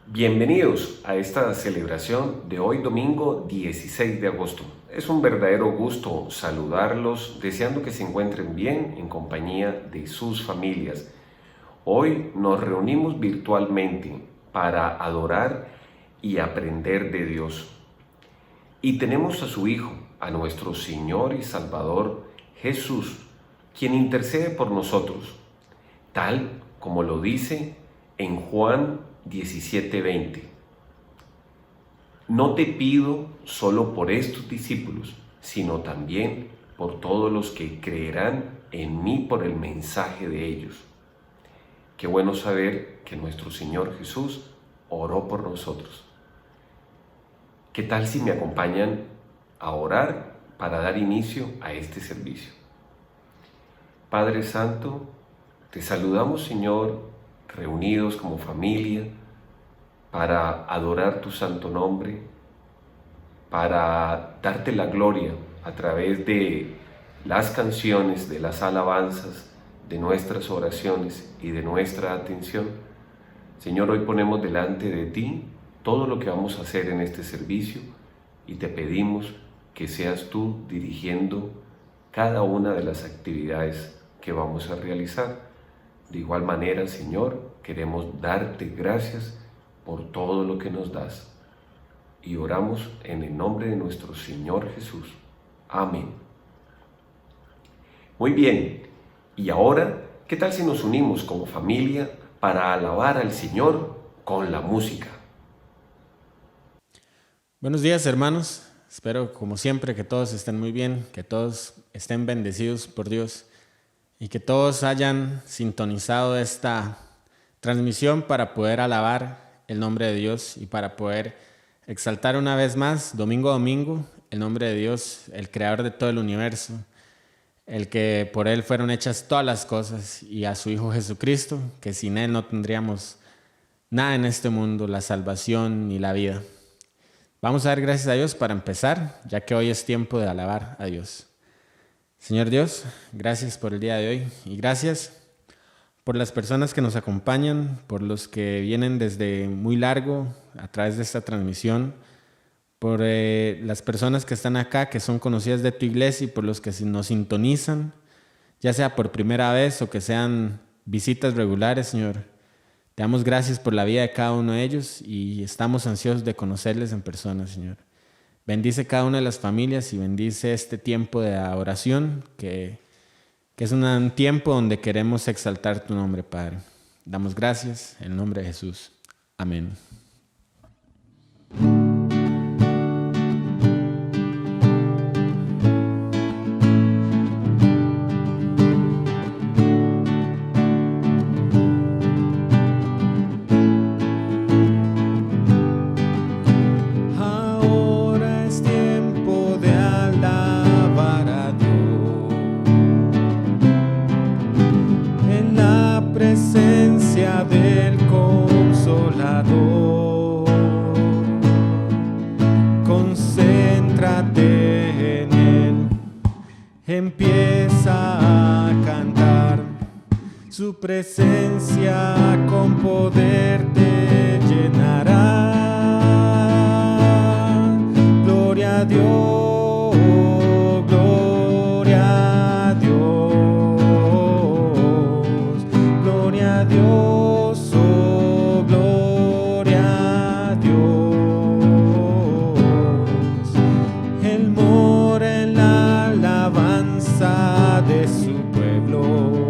Bienvenidos a esta celebración de hoy domingo 16 de agosto. Es un verdadero gusto saludarlos, deseando que se encuentren bien en compañía de sus familias. Hoy nos reunimos virtualmente para adorar y aprender de Dios. Y tenemos a su Hijo, a nuestro Señor y Salvador Jesús, quien intercede por nosotros, tal como lo dice en Juan 17:20. No te pido solo por estos discípulos, sino también por todos los que creerán en mí por el mensaje de ellos. Qué bueno saber que nuestro Señor Jesús oró por nosotros. ¿Qué tal si me acompañan a orar para dar inicio a este servicio? Padre Santo, te saludamos, Señor, reunidos como familia para adorar tu santo nombre, para darte la gloria a través de las canciones, de las alabanzas, de nuestras oraciones y de nuestra atención. Señor, hoy ponemos delante de ti todo lo que vamos a hacer en este servicio y te pedimos que seas tú dirigiendo cada una de las actividades que vamos a realizar. De igual manera, Señor, queremos darte gracias por todo lo que nos das. Y oramos en el nombre de nuestro Señor Jesús. Amén. Muy bien, y ahora, ¿qué tal si nos unimos como familia para alabar al Señor con la música? Buenos días, hermanos. Espero, como siempre, que todos estén muy bien, que todos estén bendecidos por Dios y que todos hayan sintonizado esta transmisión para poder alabar el nombre de Dios y para poder exaltar una vez más, domingo a domingo, el nombre de Dios, el creador de todo el universo, el que por Él fueron hechas todas las cosas, y a su Hijo Jesucristo, que sin Él no tendríamos nada en este mundo, la salvación ni la vida. Vamos a dar gracias a Dios para empezar, ya que hoy es tiempo de alabar a Dios. Señor Dios, gracias por el día de hoy y gracias por las personas que nos acompañan, por los que vienen desde muy largo a través de esta transmisión, por las personas que están acá, que son conocidas de tu iglesia, y por los que nos sintonizan, ya sea por primera vez o que sean visitas regulares, Señor. Te damos gracias por la vida de cada uno de ellos y estamos ansiosos de conocerles en persona, Señor. Bendice cada una de las familias y bendice este tiempo de oración, que es un tiempo donde queremos exaltar tu nombre, Padre. Damos gracias en el nombre de Jesús. Amén. Empieza a cantar, su presencia con poder te llenará. Gloria a Dios, gloria a Dios, gloria a Dios, oh, gloria a Dios. Él mora en la alabanza de su pueblo,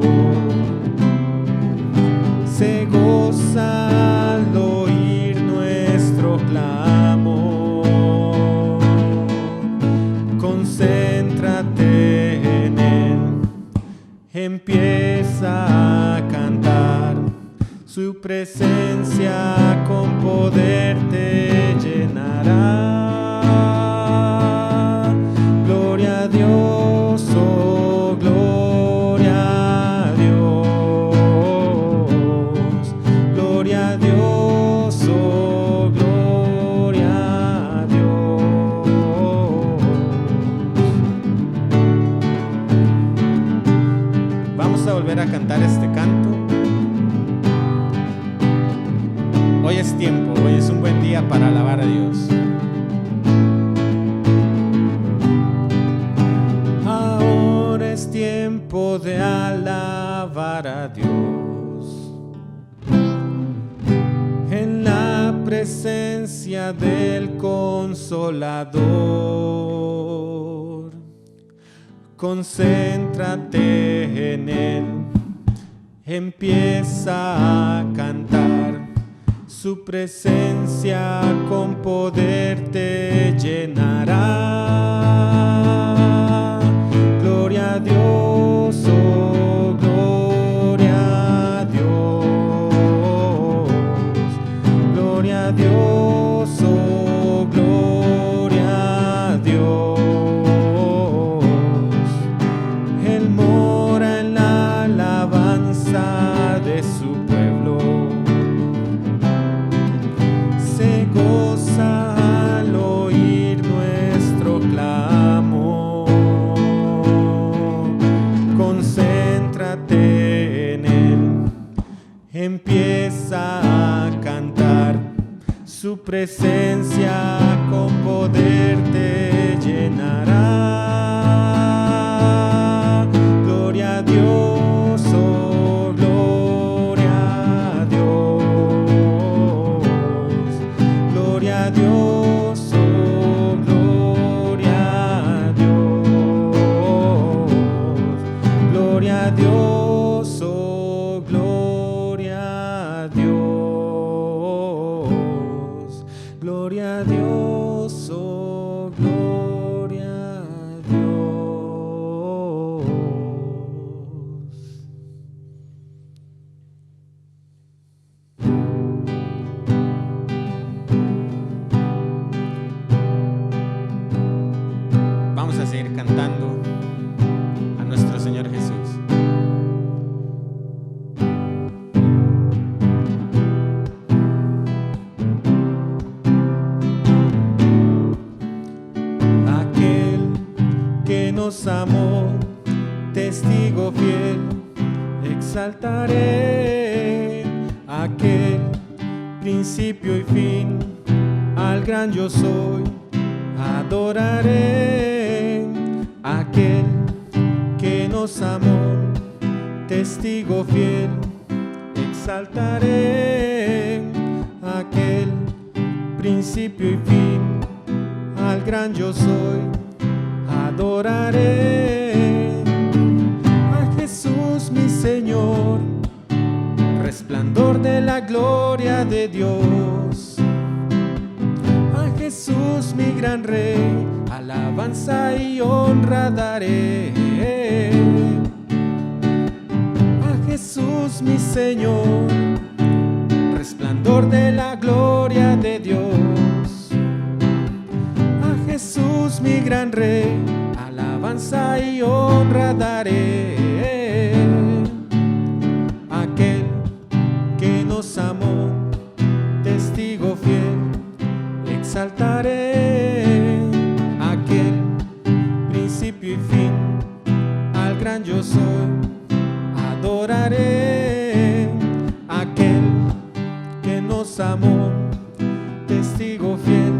se goza al oír nuestro clamor. Concéntrate en Él, empieza a cantar, su presencia con poder te llenará. Gloria a Dios, oh, gloria a Dios, gloria a Dios, oh, gloria a Dios. Vamos a volver a cantar este canto. Hoy es tiempo, hoy es un buen día para alabar a Dios. Ahora es tiempo de alabar a Dios en la presencia del Consolador. Concéntrate en Él, empieza a cantar. Su presencia con poder te llenará. Gloria a Dios, oh, gloria a Dios. Gloria a Dios, oh, gloria a Dios. Él mora en la alabanza de su pueblo. Se goza al oír nuestro clamor. Concéntrate en Él, empieza a cantar. Su presencia con poder te llenará. Gloria a Dios, oh, gloria a Dios. Gloria a Dios, oh, gloria a Dios. Gloria a Dios, oh, gloria a Dios. Gloria a Dios, oh, gloria a Dios. Vamos a seguir cantando a nuestro Señor Jesús. Aquel que nos amó, testigo fiel, exaltaré. Aquel principio y fin, al gran yo soy, adoraré. Aquel que nos amó, testigo fiel, exaltaré. Aquel principio y fin, al gran yo soy, adoraré. A Jesús mi Señor, resplandor de la gloria de Dios. A Jesús mi gran Rey, alabanza y honra daré. A Jesús mi Señor, resplandor de la gloria de Dios. A Jesús mi gran Rey, alabanza y honra daré. Aquel que nos amó, testigo fiel, exaltaré. Aquel principio y fin, al gran yo soy, adoraré. Aquel que nos amó, testigo fiel,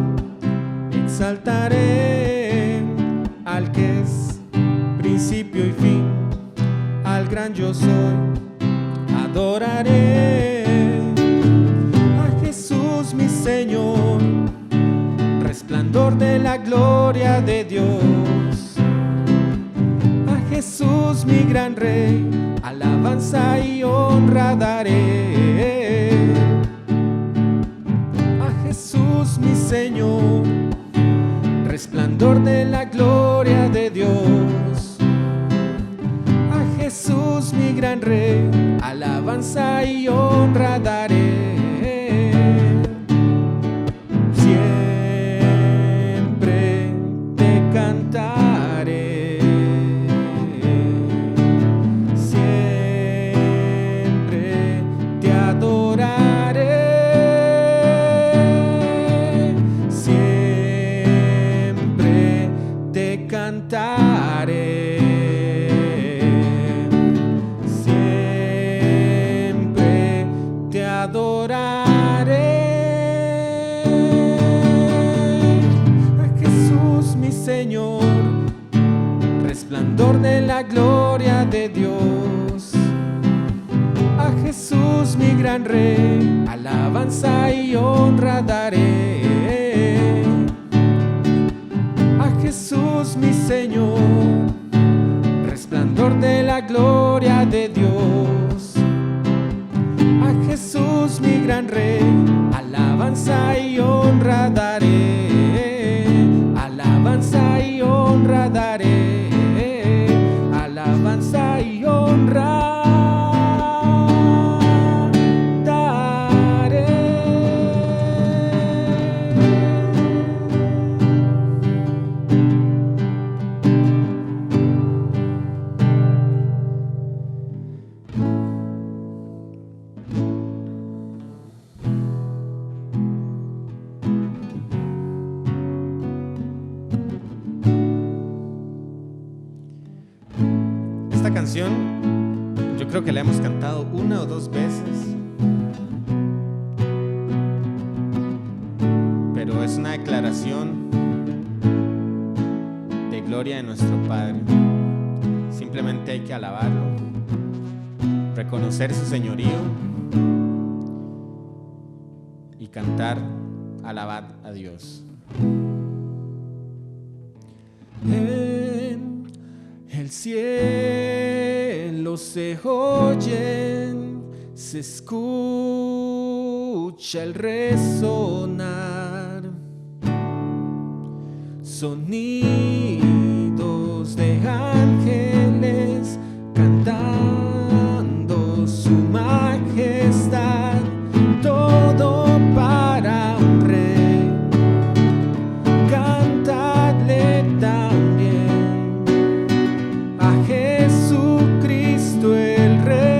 exaltaré. Al que es principio y fin, al gran yo soy, adoraré. A Jesús mi Señor, resplandor de la gloria de Dios. A Jesús mi gran Rey, alabanza y honra daré. A Jesús mi Señor, resplandor de la gloria de Dios. A Jesús mi gran Rey, alabanza y honra daré. Siempre te cantaré, siempre te adoraré. Siempre te cantaré, siempre te adoraré. alabanza y honra daré a Jesús mi Señor, resplandor de la gloria de Dios. A Jesús mi gran Rey, alabanza y honra daré, alabanza y honra daré, alabanza y honra daré. Esta canción yo creo que la hemos cantado una o dos veces, pero es una declaración de gloria de nuestro Padre. Simplemente hay que alabarlo, reconocer su señorío y cantar, alabad a Dios. En el cielo se oyen, se escucha el resonar, sonidos de ángeles cantando su majestad, todo para un rey. Cantadle también a Jesucristo el Rey.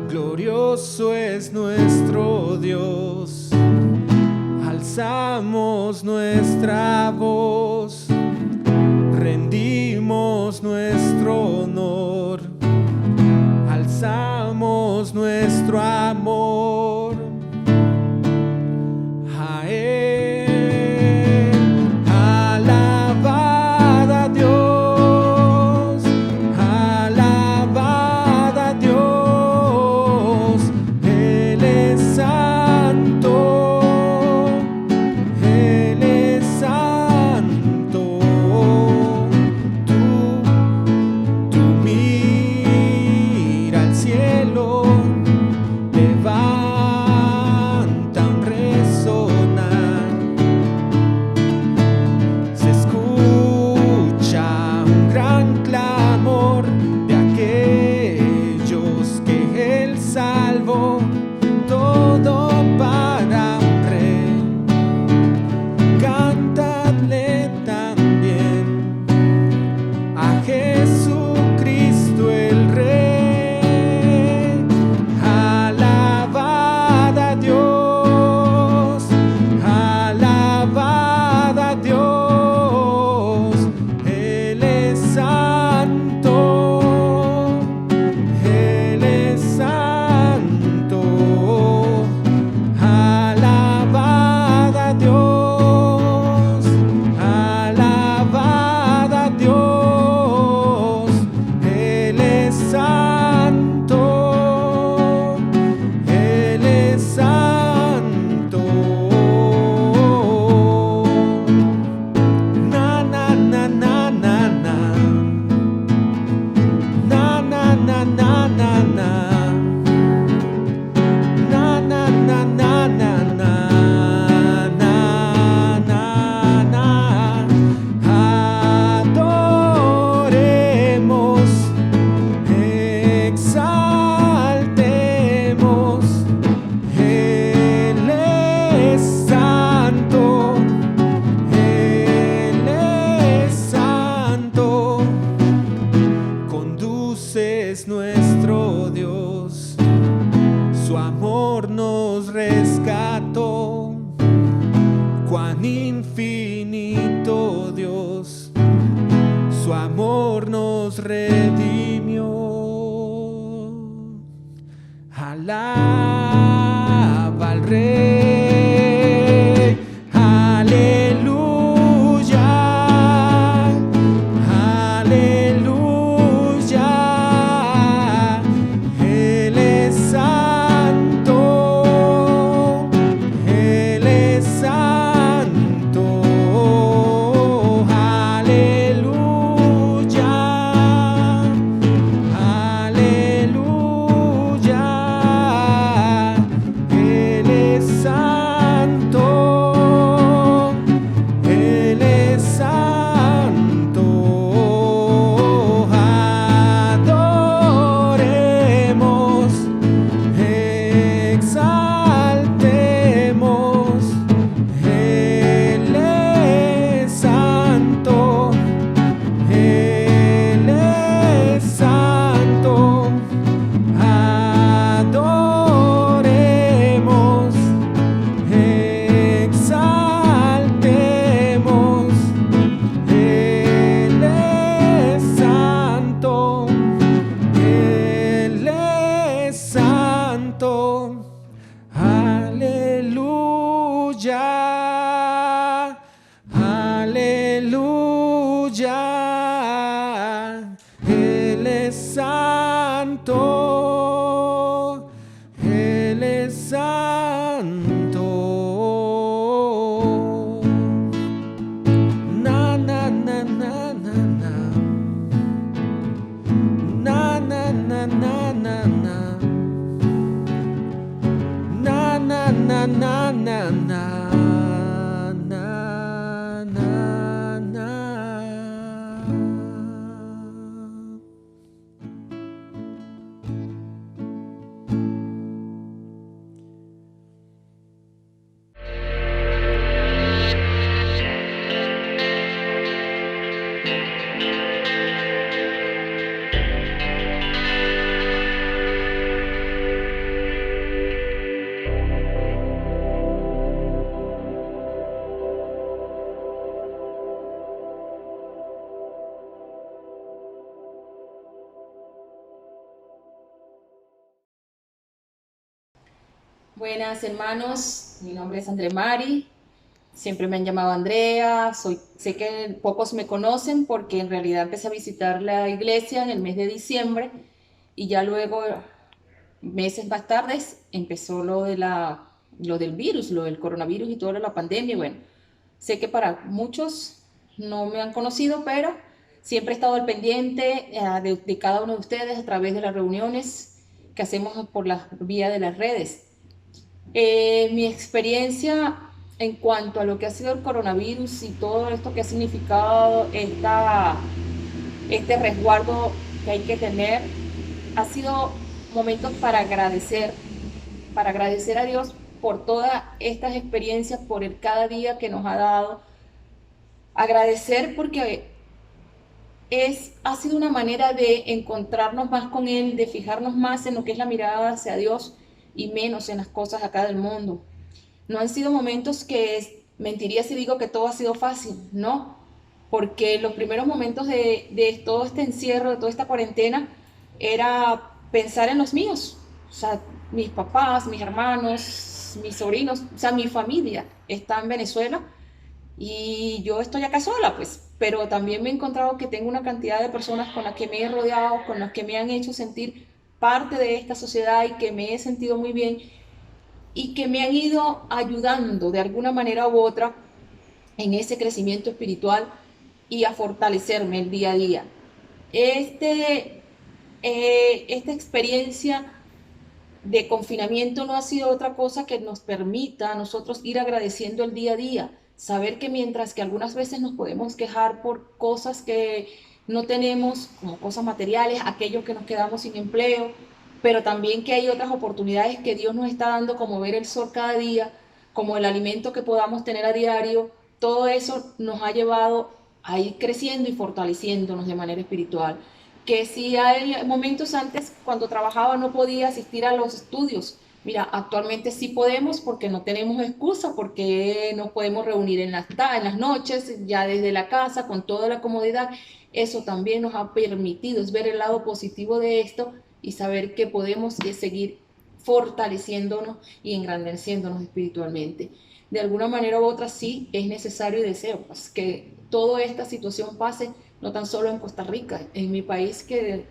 Glorioso es nuestro Dios, alzamos nuestra voz, rendimos nuestro honor, alzamos nuestro amor a Él. Alabad a Dios, alabad a Dios, Él es santo, Él es santo. Tú mira al cielo, levanta un resonar, se escucha un gran clamor de aquellos que Él salvó, todo para un rey. Cantadle también a Jesucristo el Rey. Alabad a Dios, alabad a Dios, Él es santo, Él es santo. Alabad a Dios, alabad a Dios, Él es santo, Él es santo. Na na na na na na, na na na na na na, na na na na na na, na na na. Adoremos, exaltemos, Él es santo, Él es santo. Conduces nuestro Dios, su amor nos rescató. Cuán infinito Dios, su amor nos redimió. Alaba al Rey, aleluya, aleluya. Él es santo, es santo, Él es santo. Na, na, na, na, na, na. Na, na, na, na, na, na. Na, na, na, na, na, na. Buenas hermanos, mi nombre es André Mari, siempre me han llamado Andrea, sé que pocos me conocen porque en realidad empecé a visitar la iglesia en el mes de diciembre y ya luego, meses más tarde, empezó lo del virus, lo del coronavirus y toda la pandemia. Bueno, sé que para muchos no me han conocido, pero siempre he estado al pendiente de cada uno de ustedes a través de las reuniones que hacemos por la vía de las redes. Mi experiencia en cuanto a lo que ha sido el coronavirus y todo esto que ha significado este resguardo que hay que tener, ha sido momentos para agradecer a Dios por todas estas experiencias, por el cada día que nos ha dado. Agradecer porque ha sido una manera de encontrarnos más con Él, de fijarnos más en lo que es la mirada hacia Dios y menos en las cosas acá del mundo. No han sido momentos mentiría si digo que todo ha sido fácil, no, porque los primeros momentos de todo este encierro, de toda esta cuarentena, era pensar en los míos, o sea, mis papás, mis hermanos, mis sobrinos, o sea, mi familia está en Venezuela y yo estoy acá sola, pues, pero también me he encontrado que tengo una cantidad de personas con las que me he rodeado, con las que me han hecho sentir parte de esta sociedad y que me he sentido muy bien y que me han ido ayudando de alguna manera u otra en ese crecimiento espiritual y a fortalecerme el día a día. Esta experiencia de confinamiento no ha sido otra cosa que nos permita a nosotros ir agradeciendo el día a día, saber que mientras que algunas veces nos podemos quejar por cosas que no tenemos, como cosas materiales, aquellos que nos quedamos sin empleo, pero también que hay otras oportunidades que Dios nos está dando, como ver el sol cada día, como el alimento que podamos tener a diario. Todo eso nos ha llevado a ir creciendo y fortaleciéndonos de manera espiritual. Que si hay momentos antes, cuando trabajaba, no podía asistir a los estudios. Mira, actualmente sí podemos porque no tenemos excusa, porque nos podemos reunir en las noches, ya desde la casa, con toda la comodidad. Eso también nos ha permitido, es ver el lado positivo de esto y saber que podemos seguir fortaleciéndonos y engrandeciéndonos espiritualmente. De alguna manera u otra sí es necesario y deseo pues, que toda esta situación pase, no tan solo en Costa Rica, en mi país que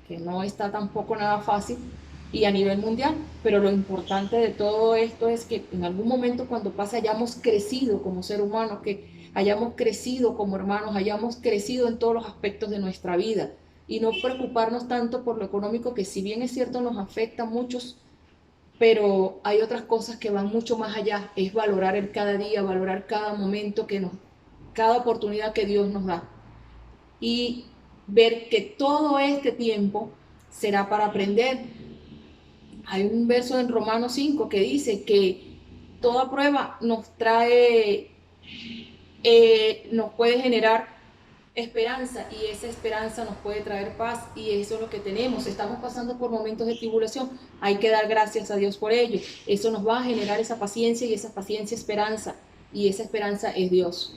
no está tampoco nada fácil, y a nivel mundial, pero lo importante de todo esto es que en algún momento cuando pase hayamos crecido como ser humano, que hayamos crecido como hermanos, hayamos crecido en todos los aspectos de nuestra vida y no preocuparnos tanto por lo económico, que si bien es cierto nos afecta a muchos, pero hay otras cosas que van mucho más allá, es valorar el cada día, valorar cada momento cada oportunidad que Dios nos da y ver que todo este tiempo será para aprender. Hay un verso en Romanos 5 que dice que toda prueba nos puede generar esperanza y esa esperanza nos puede traer paz y eso es lo que tenemos. Estamos pasando por momentos de tribulación, hay que dar gracias a Dios por ello. Eso nos va a generar esa paciencia y esa paciencia esperanza y esa esperanza es Dios.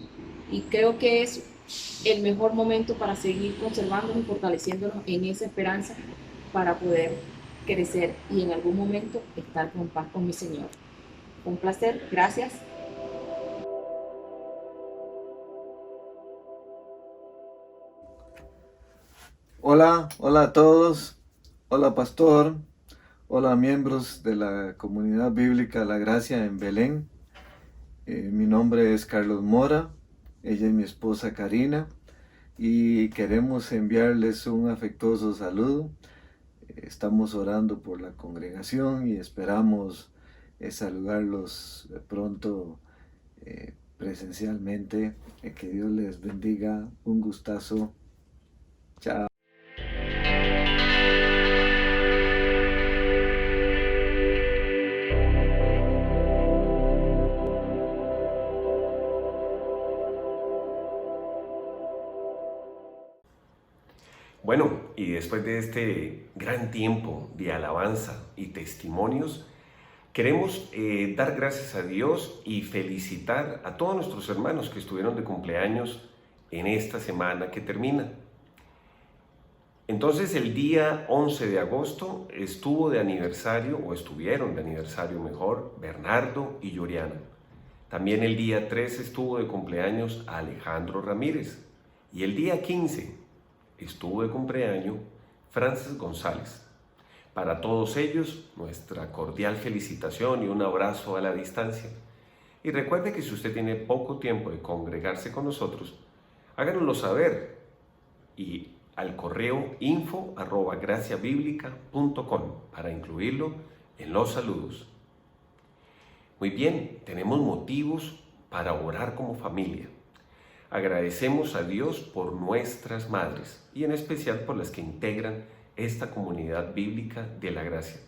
Y creo que es el mejor momento para seguir conservándonos y fortaleciéndonos en esa esperanza para poder crecer y en algún momento estar en paz con mi Señor. Un placer, gracias. Hola, hola a todos. Hola, pastor. Hola, miembros de la comunidad bíblica La Gracia en Belén. Mi nombre es Carlos Mora. Ella es mi esposa Karina. Y queremos enviarles un afectuoso saludo. Estamos orando por la congregación y esperamos saludarlos pronto presencialmente. Que Dios les bendiga. Un gustazo. Chao. Bueno, y después de este gran tiempo de alabanza y testimonios, queremos dar gracias a Dios y felicitar a todos nuestros hermanos que estuvieron de cumpleaños en esta semana que termina. Entonces el día 11 de agosto estuvo de aniversario, o estuvieron de aniversario mejor, Bernardo y Yuriana. También el día 13 estuvo de cumpleaños Alejandro Ramírez. Y el día 15 estuvo de cumpleaños Frances González. Para todos ellos, nuestra cordial felicitación y un abrazo a la distancia. Y recuerde que si usted tiene poco tiempo de congregarse con nosotros, háganoslo saber y al correo info@graciabiblica.com para incluirlo en los saludos. Muy bien, tenemos motivos para orar como familia. Agradecemos a Dios por nuestras madres y en especial por las que integran esta comunidad bíblica de la gracia.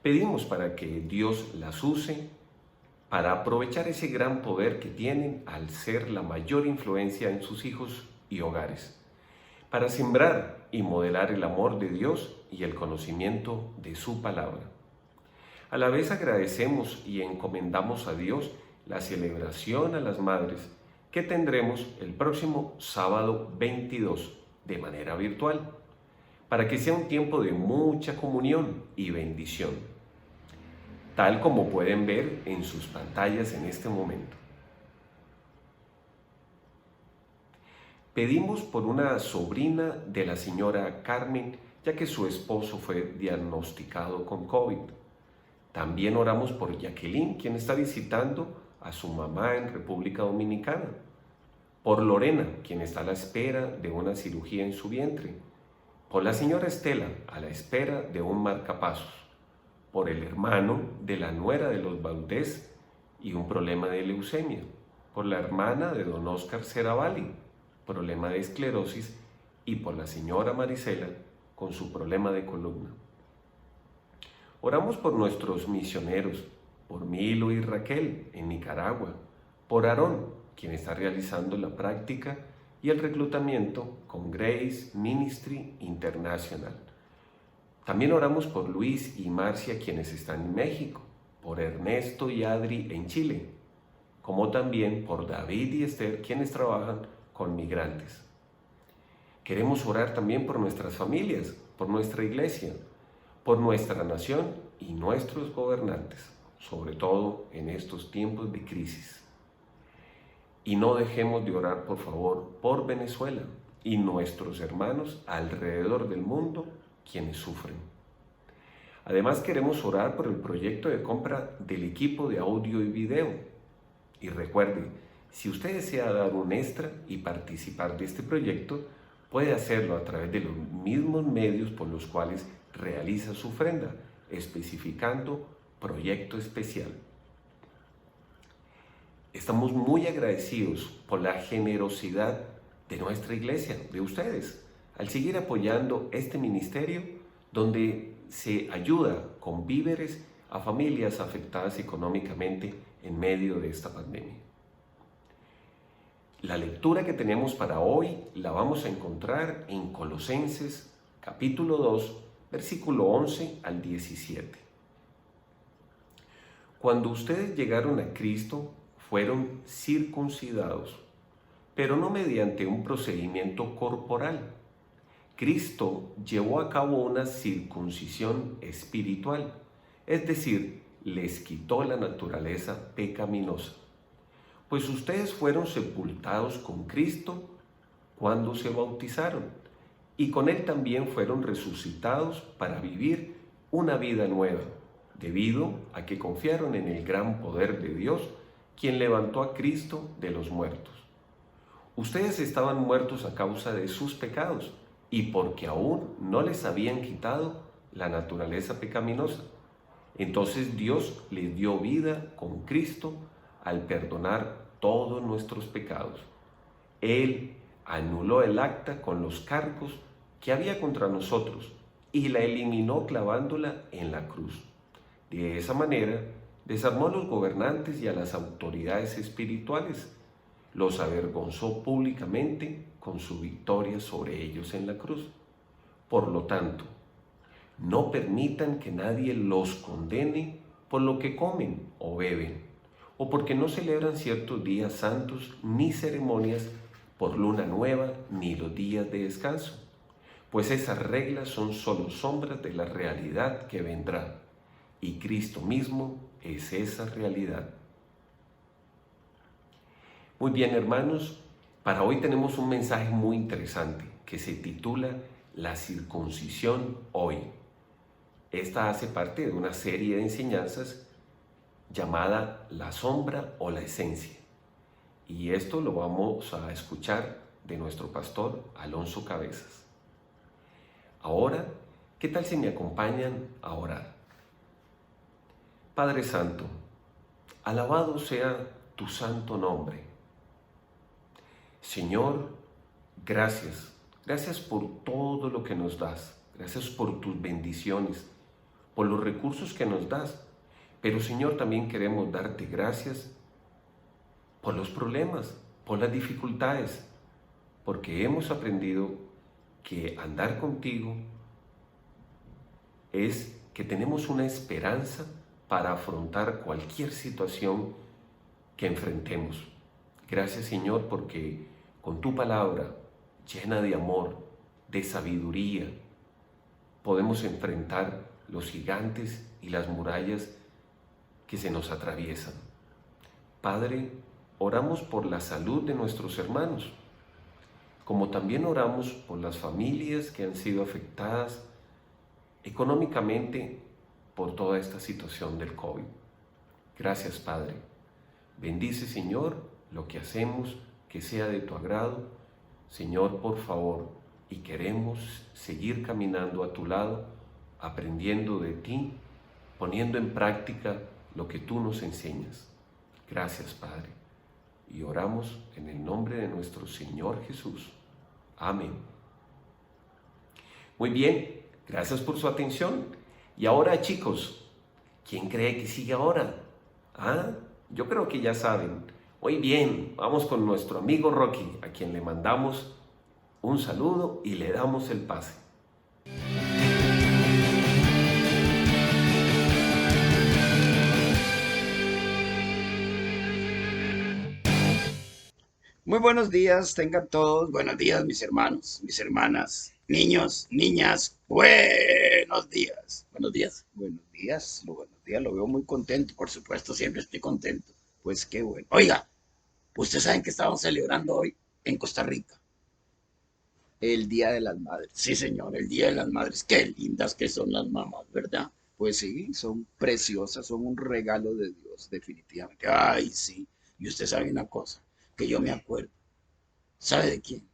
Pedimos para que Dios las use para aprovechar ese gran poder que tienen al ser la mayor influencia en sus hijos y hogares, para sembrar y modelar el amor de Dios y el conocimiento de su palabra. A la vez agradecemos y encomendamos a Dios la celebración a las madres que tendremos el próximo sábado 22 de manera virtual, para que sea un tiempo de mucha comunión y bendición, tal como pueden ver en sus pantallas en este momento. Pedimos por una sobrina de la señora Carmen, ya que su esposo fue diagnosticado con COVID. También oramos por Jacqueline, quien está visitando a su mamá en República Dominicana. Por Lorena, quien está a la espera de una cirugía en su vientre. Por la señora Estela, a la espera de un marcapasos. Por el hermano de la nuera de los Valdés y un problema de leucemia. Por la hermana de don Oscar Ceravalli, problema de esclerosis. Y por la señora Marisela, con su problema de columna. Oramos por nuestros misioneros, por Milo y Raquel en Nicaragua, por Aarón, quien está realizando la práctica y el reclutamiento con Grace Ministry International. También oramos por Luis y Marcia, quienes están en México, por Ernesto y Adri en Chile, como también por David y Esther, quienes trabajan con migrantes. Queremos orar también por nuestras familias, por nuestra iglesia, por nuestra nación y nuestros gobernantes, sobre todo en estos tiempos de crisis. Y no dejemos de orar, por favor, por Venezuela y nuestros hermanos alrededor del mundo, quienes sufren. Además, queremos orar por el proyecto de compra del equipo de audio y video. Y recuerde, si usted desea dar un extra y participar de este proyecto, puede hacerlo a través de los mismos medios por los cuales realiza su ofrenda, especificando proyecto especial. Estamos muy agradecidos por la generosidad de nuestra iglesia, de ustedes, al seguir apoyando este ministerio donde se ayuda con víveres a familias afectadas económicamente en medio de esta pandemia. La lectura que tenemos para hoy la vamos a encontrar en Colosenses capítulo 2, versículo 11 al 17. Cuando ustedes llegaron a Cristo, fueron circuncidados, pero no mediante un procedimiento corporal. Cristo llevó a cabo una circuncisión espiritual, es decir, les quitó la naturaleza pecaminosa. Pues ustedes fueron sepultados con Cristo cuando se bautizaron, y con Él también fueron resucitados para vivir una vida nueva, debido a que confiaron en el gran poder de Dios, quien levantó a Cristo de los muertos. Ustedes estaban muertos a causa de sus pecados y porque aún no les habían quitado la naturaleza pecaminosa. Entonces Dios les dio vida con Cristo al perdonar todos nuestros pecados. Él anuló el acta con los cargos que había contra nosotros y la eliminó clavándola en la cruz. De esa manera, desarmó a los gobernantes y a las autoridades espirituales, los avergonzó públicamente con su victoria sobre ellos en la cruz. Por lo tanto, no permitan que nadie los condene por lo que comen o beben, o porque no celebran ciertos días santos ni ceremonias por luna nueva ni los días de descanso, pues esas reglas son solo sombras de la realidad que vendrá, y Cristo mismo es esa realidad. Muy bien, hermanos, para hoy tenemos un mensaje muy interesante que se titula La circuncisión hoy. Esta hace parte de una serie de enseñanzas llamada La sombra o la esencia. Y esto lo vamos a escuchar de nuestro pastor Alonso Cabezas. Ahora, ¿qué tal si me acompañan a orar? Padre Santo, alabado sea tu santo nombre. Señor, gracias. Gracias por todo lo que nos das. Gracias por tus bendiciones, por los recursos que nos das. Pero Señor, también queremos darte gracias por los problemas, por las dificultades, porque hemos aprendido que andar contigo es que tenemos una esperanza para afrontar cualquier situación que enfrentemos. Gracias, Señor, porque con tu palabra llena de amor, de sabiduría, podemos enfrentar los gigantes y las murallas que se nos atraviesan. Padre, oramos por la salud de nuestros hermanos, como también oramos por las familias que han sido afectadas económicamente por toda esta situación del COVID. Gracias, Padre. Bendice, Señor, lo que hacemos, que sea de tu agrado. Señor, por favor, y queremos seguir caminando a tu lado, aprendiendo de ti, poniendo en práctica lo que tú nos enseñas. Gracias, Padre. Y oramos en el nombre de nuestro Señor Jesús. Amén. Muy bien, gracias por su atención. Y ahora, chicos, ¿quién cree que sigue ahora? Yo creo que ya saben. Muy bien, vamos con nuestro amigo Rocky, a quien le mandamos un saludo y le damos el pase. Muy buenos días, tengan todos. Buenos días, mis hermanos, mis hermanas, niños, niñas. Buenos días. Buenos días. Buenos días. Buenos días. Lo veo muy contento. Por supuesto, siempre estoy contento. Pues qué bueno. Oiga, ustedes saben que estamos celebrando hoy en Costa Rica el Día de las Madres. Sí, señor, el Día de las Madres. Qué lindas que son las mamás, ¿verdad? Pues sí, son preciosas, son un regalo de Dios, definitivamente. Ay, sí. Y usted sabe una cosa, que yo me acuerdo. ¿Sabe de quién?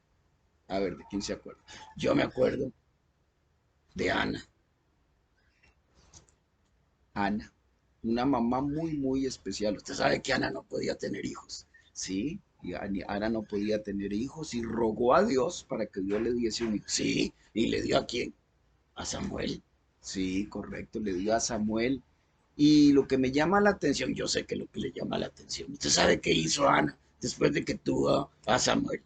A ver, ¿de quién se acuerda? Yo me acuerdo de Ana. Ana, una mamá muy, muy especial. Usted sabe que Ana no podía tener hijos, ¿sí? Y Ana no podía tener hijos y rogó a Dios para que Dios le diese un hijo. Sí, ¿y le dio a quién? A Samuel. Sí, correcto, le dio a Samuel. Y lo que me llama la atención, yo sé que lo que le llama la atención, ¿usted sabe qué hizo Ana después de que tuvo a Samuel?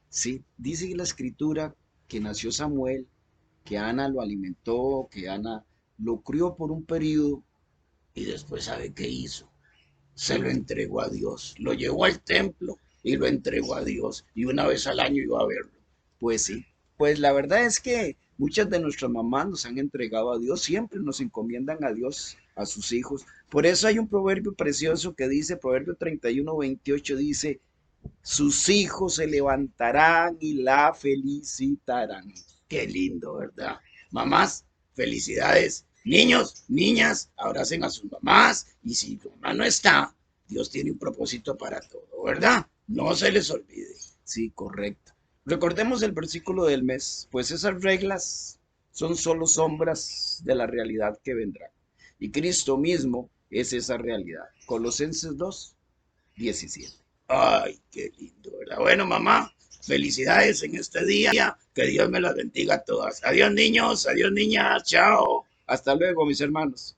Sí, dice la escritura que nació Samuel, que Ana lo alimentó, que Ana lo crió por un periodo y después ¿sabe qué hizo? Se lo entregó a Dios, lo llevó al templo y lo entregó a Dios y una vez al año iba a verlo. Pues sí, pues la verdad es que muchas de nuestras mamás nos han entregado a Dios, siempre nos encomiendan a Dios, a sus hijos. Por eso hay un proverbio precioso que dice, Proverbio 31:28 dice, sus hijos se levantarán y la felicitarán. Qué lindo, ¿verdad? Mamás, felicidades. Niños, niñas, abracen a sus mamás y si tu mamá no está, Dios tiene un propósito para todo, ¿verdad? No se les olvide. Sí, correcto. Recordemos el versículo del mes, pues esas reglas son solo sombras de la realidad que vendrá. Y Cristo mismo es esa realidad. Colosenses 2:17. Ay, qué lindo, ¿verdad? Bueno, mamá, felicidades en este día. Que Dios me las bendiga a todas. Adiós, niños. Adiós, niñas. Chao. Hasta luego, mis hermanos.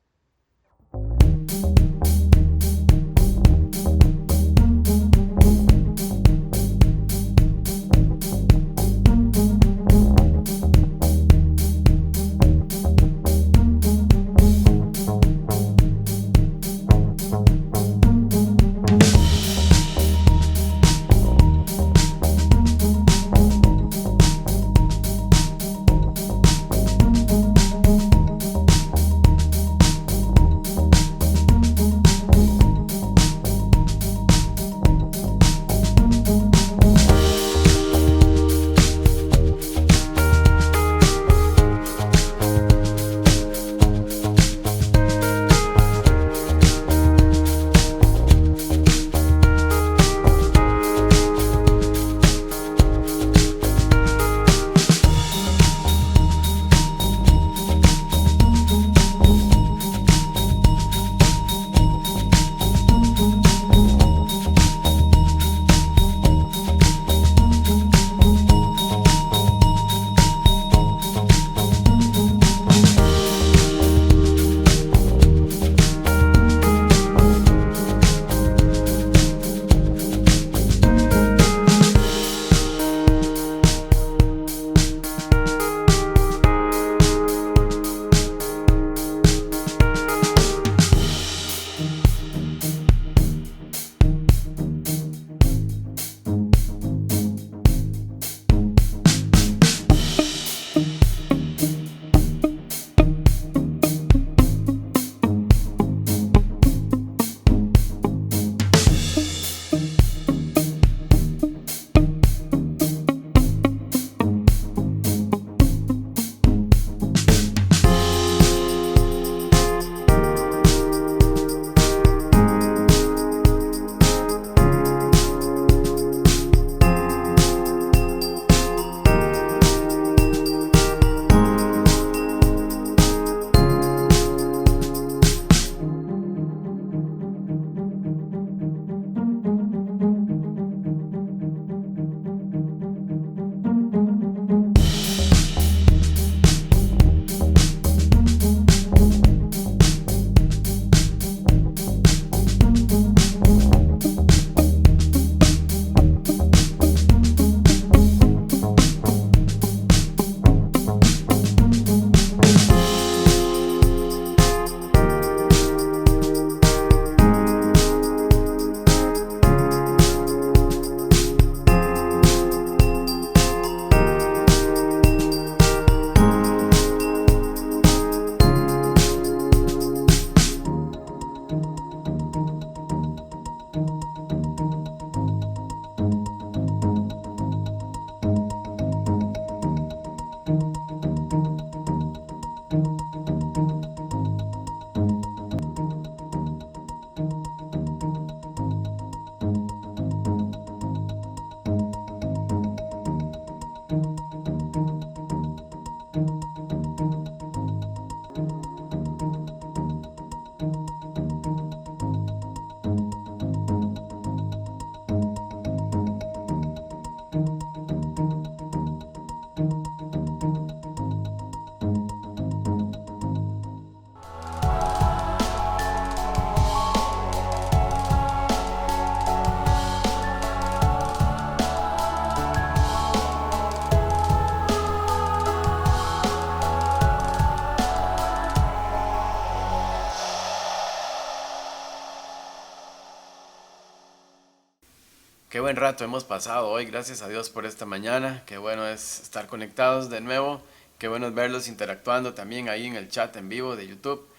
Qué buen rato hemos pasado hoy, gracias a Dios por esta mañana. Qué bueno es estar conectados de nuevo. Qué bueno es verlos interactuando también ahí en el chat en vivo de YouTube.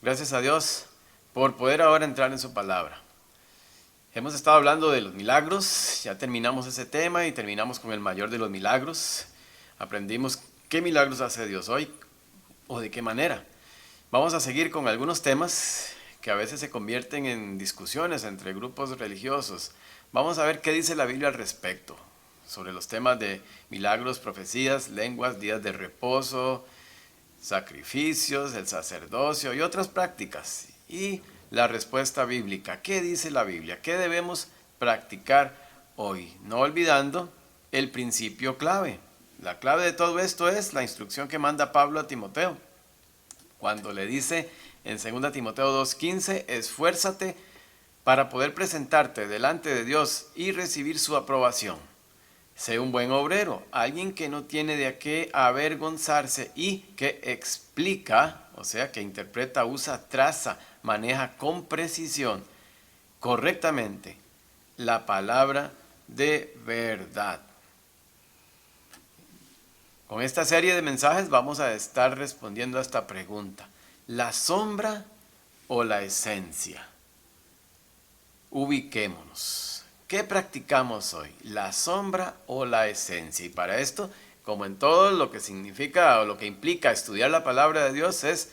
Gracias a Dios por poder ahora entrar en su palabra. Hemos estado hablando de los milagros, ya terminamos ese tema y terminamos con el mayor de los milagros. Aprendimos ¿Qué milagros hace Dios hoy? ¿O de qué manera? Vamos a seguir con algunos temas que a veces se convierten en discusiones entre grupos religiosos. Vamos a ver qué dice la Biblia al respecto, sobre los temas de milagros, profecías, lenguas, días de reposo, sacrificios, el sacerdocio y otras prácticas. Y la respuesta bíblica. ¿Qué dice la Biblia? ¿Qué debemos practicar hoy? No olvidando el principio clave. La clave de todo esto es la instrucción que manda Pablo a Timoteo, cuando le dice en 2 Timoteo 2:15, esfuérzate para poder presentarte delante de Dios y recibir su aprobación. Sé un buen obrero, alguien que no tiene de qué avergonzarse y que explica, o sea, que interpreta, usa, traza, maneja con precisión, correctamente, la palabra de verdad. Con esta serie de mensajes vamos a estar respondiendo a esta pregunta: ¿la sombra o la esencia? Ubiquémonos. ¿Qué practicamos hoy? ¿La sombra o la esencia? Y para esto, como en todo lo que significa o lo que implica estudiar la palabra de Dios, es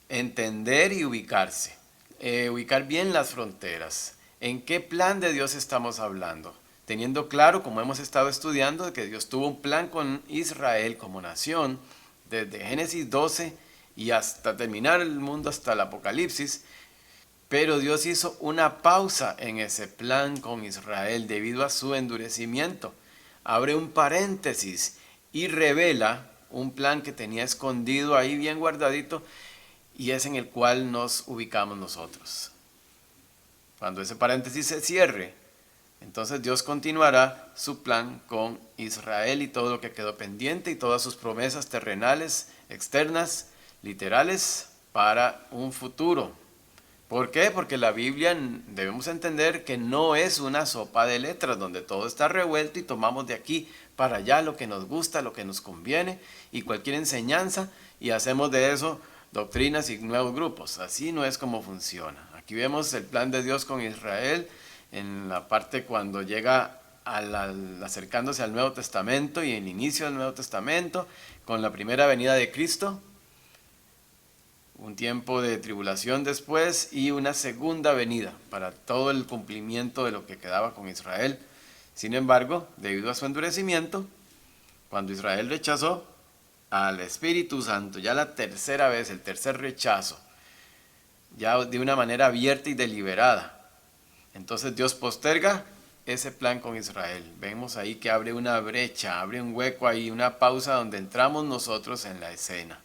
entender y ubicarse. Ubicar bien las fronteras. ¿En qué plan de Dios estamos hablando? Teniendo claro, como hemos estado estudiando, que Dios tuvo un plan con Israel como nación, desde Génesis 12 y hasta terminar el mundo, hasta el Apocalipsis. Pero Dios hizo una pausa en ese plan con Israel debido a su endurecimiento. Abre un paréntesis y revela un plan que tenía escondido ahí bien guardadito, y es en el cual nos ubicamos nosotros. Cuando ese paréntesis se cierre, entonces Dios continuará su plan con Israel y todo lo que quedó pendiente y todas sus promesas terrenales, externas, literales, para un futuro. ¿Por qué? Porque la Biblia debemos entender que no es una sopa de letras donde todo está revuelto y tomamos de aquí para allá lo que nos gusta, lo que nos conviene y cualquier enseñanza, y hacemos de eso doctrinas y nuevos grupos. Así no es como funciona. Aquí vemos el plan de Dios con Israel en la parte cuando llega acercándose al Nuevo Testamento y el inicio del Nuevo Testamento con la primera venida de Cristo, un tiempo de tribulación después y una segunda venida para todo el cumplimiento de lo que quedaba con Israel. Sin embargo, debido a su endurecimiento, cuando Israel rechazó al Espíritu Santo, ya la tercera vez, el tercer rechazo, ya de una manera abierta y deliberada, entonces Dios posterga ese plan con Israel. Vemos ahí que abre una brecha, abre un hueco ahí, una pausa donde entramos nosotros en la escena.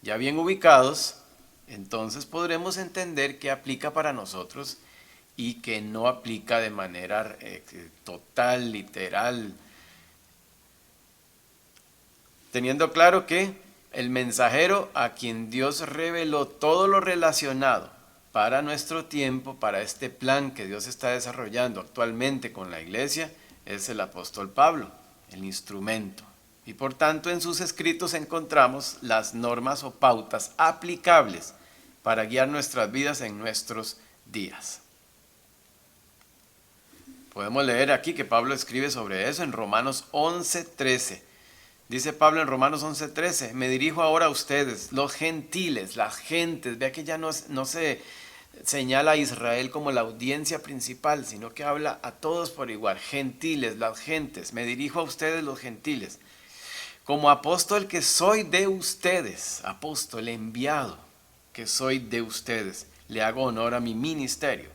Ya bien ubicados, entonces podremos entender qué aplica para nosotros y qué no aplica de manera total, literal. Teniendo claro que el mensajero a quien Dios reveló todo lo relacionado para nuestro tiempo, para este plan que Dios está desarrollando actualmente con la iglesia, es el apóstol Pablo, el instrumento. Y por tanto en sus escritos encontramos las normas o pautas aplicables para guiar nuestras vidas en nuestros días. Podemos leer aquí que Pablo escribe sobre eso en Romanos 11:13. Dice Pablo en Romanos 11:13, me dirijo ahora a ustedes, los gentiles, las gentes. Vea que ya no se señala a Israel como la audiencia principal, sino que habla a todos por igual. Gentiles, las gentes. Me dirijo a ustedes, los gentiles. Como apóstol que soy de ustedes, apóstol enviado que soy de ustedes, le hago honor a mi ministerio.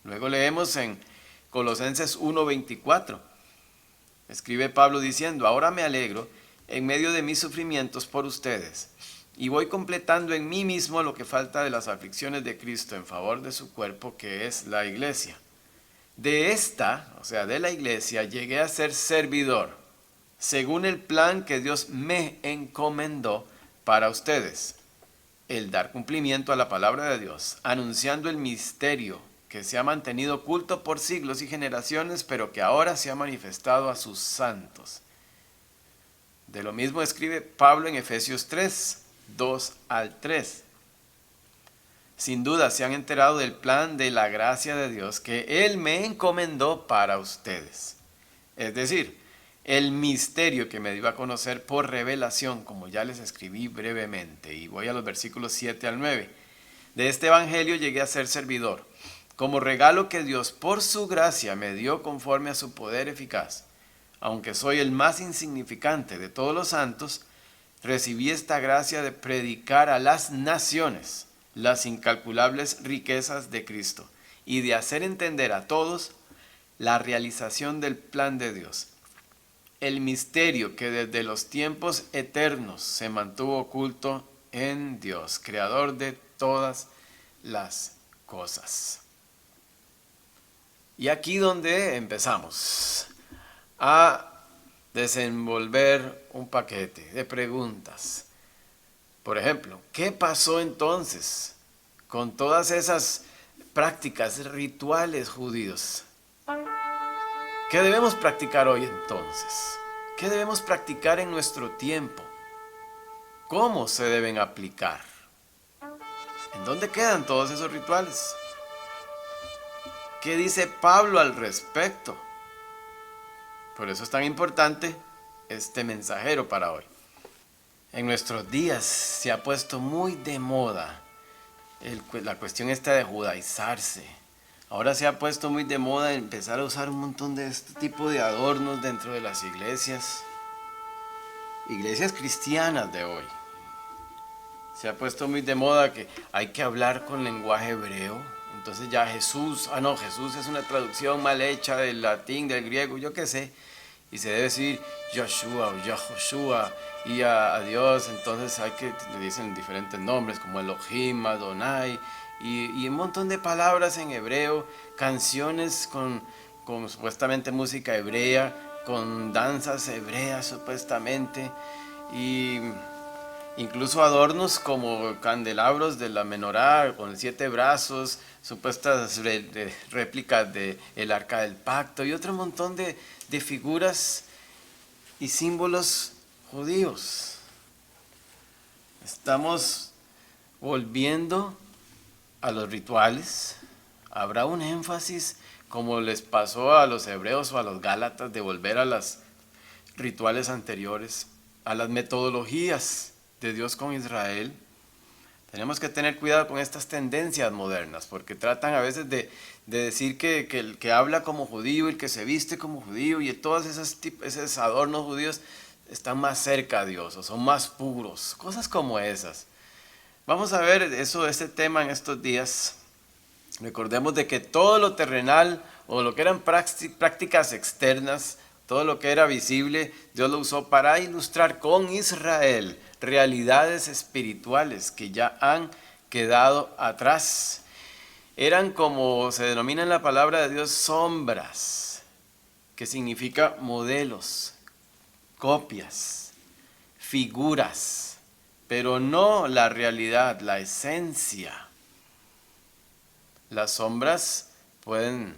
Luego leemos en Colosenses 1:24. Escribe Pablo diciendo, ahora me alegro en medio de mis sufrimientos por ustedes y voy completando en mí mismo lo que falta de las aflicciones de Cristo en favor de su cuerpo que es la iglesia. De esta, o sea, de la iglesia, llegué a ser servidor, según el plan que Dios me encomendó para ustedes, el dar cumplimiento a la palabra de Dios, anunciando el misterio que se ha mantenido oculto por siglos y generaciones, pero que ahora se ha manifestado a sus santos. De lo mismo escribe Pablo en Efesios 3:2-3. Sin duda se han enterado del plan de la gracia de Dios que Él me encomendó para ustedes. Es decir, el misterio que me dio a conocer por revelación, como ya les escribí brevemente, y voy a los versículos 7 al 9. De este evangelio llegué a ser servidor, como regalo que Dios por su gracia me dio conforme a su poder eficaz. Aunque soy el más insignificante de todos los santos, recibí esta gracia de predicar a las naciones las incalculables riquezas de Cristo y de hacer entender a todos la realización del plan de Dios, el misterio que desde los tiempos eternos se mantuvo oculto en Dios, creador de todas las cosas. Y aquí donde empezamos a desenvolver un paquete de preguntas. Por ejemplo, ¿qué pasó entonces con todas esas prácticas rituales judíos? ¿Qué debemos practicar hoy entonces? ¿Qué debemos practicar en nuestro tiempo? ¿Cómo se deben aplicar? ¿En dónde quedan todos esos rituales? ¿Qué dice Pablo al respecto? Por eso es tan importante este mensajero para hoy. En nuestros días se ha puesto muy de moda la cuestión esta de judaizarse. Ahora se ha puesto muy de moda empezar a usar un montón de este tipo de adornos dentro de las iglesias cristianas de hoy. Se ha puesto muy de moda que hay que hablar con lenguaje hebreo. Entonces ya Jesús es una traducción mal hecha del latín, del griego, yo qué sé. Y se debe decir Yoshua o Yahoshua y a Dios. Entonces le dicen diferentes nombres como Elohim, Adonai y un montón de palabras en hebreo, canciones con supuestamente música hebrea, con danzas hebreas supuestamente, y incluso adornos como candelabros de la menorá con 7 brazos, supuestas réplicas del arca del pacto y otro montón de figuras y símbolos judíos. Estamos volviendo a los rituales. Habrá un énfasis como les pasó a los hebreos o a los gálatas de volver a los rituales anteriores, a las metodologías de Dios con Israel. Tenemos que tener cuidado con estas tendencias modernas, porque tratan a veces de decir que el que habla como judío, el que se viste como judío y todos esos adornos judíos están más cerca a Dios o son más puros, cosas como esas. Vamos a ver este tema en estos días. Recordemos de que todo lo terrenal o lo que eran prácticas externas, todo lo que era visible, Dios lo usó para ilustrar con Israel realidades espirituales que ya han quedado atrás. Eran, como se denomina en la palabra de Dios, sombras, que significa modelos, copias, figuras, pero no la realidad, la esencia. Las sombras pueden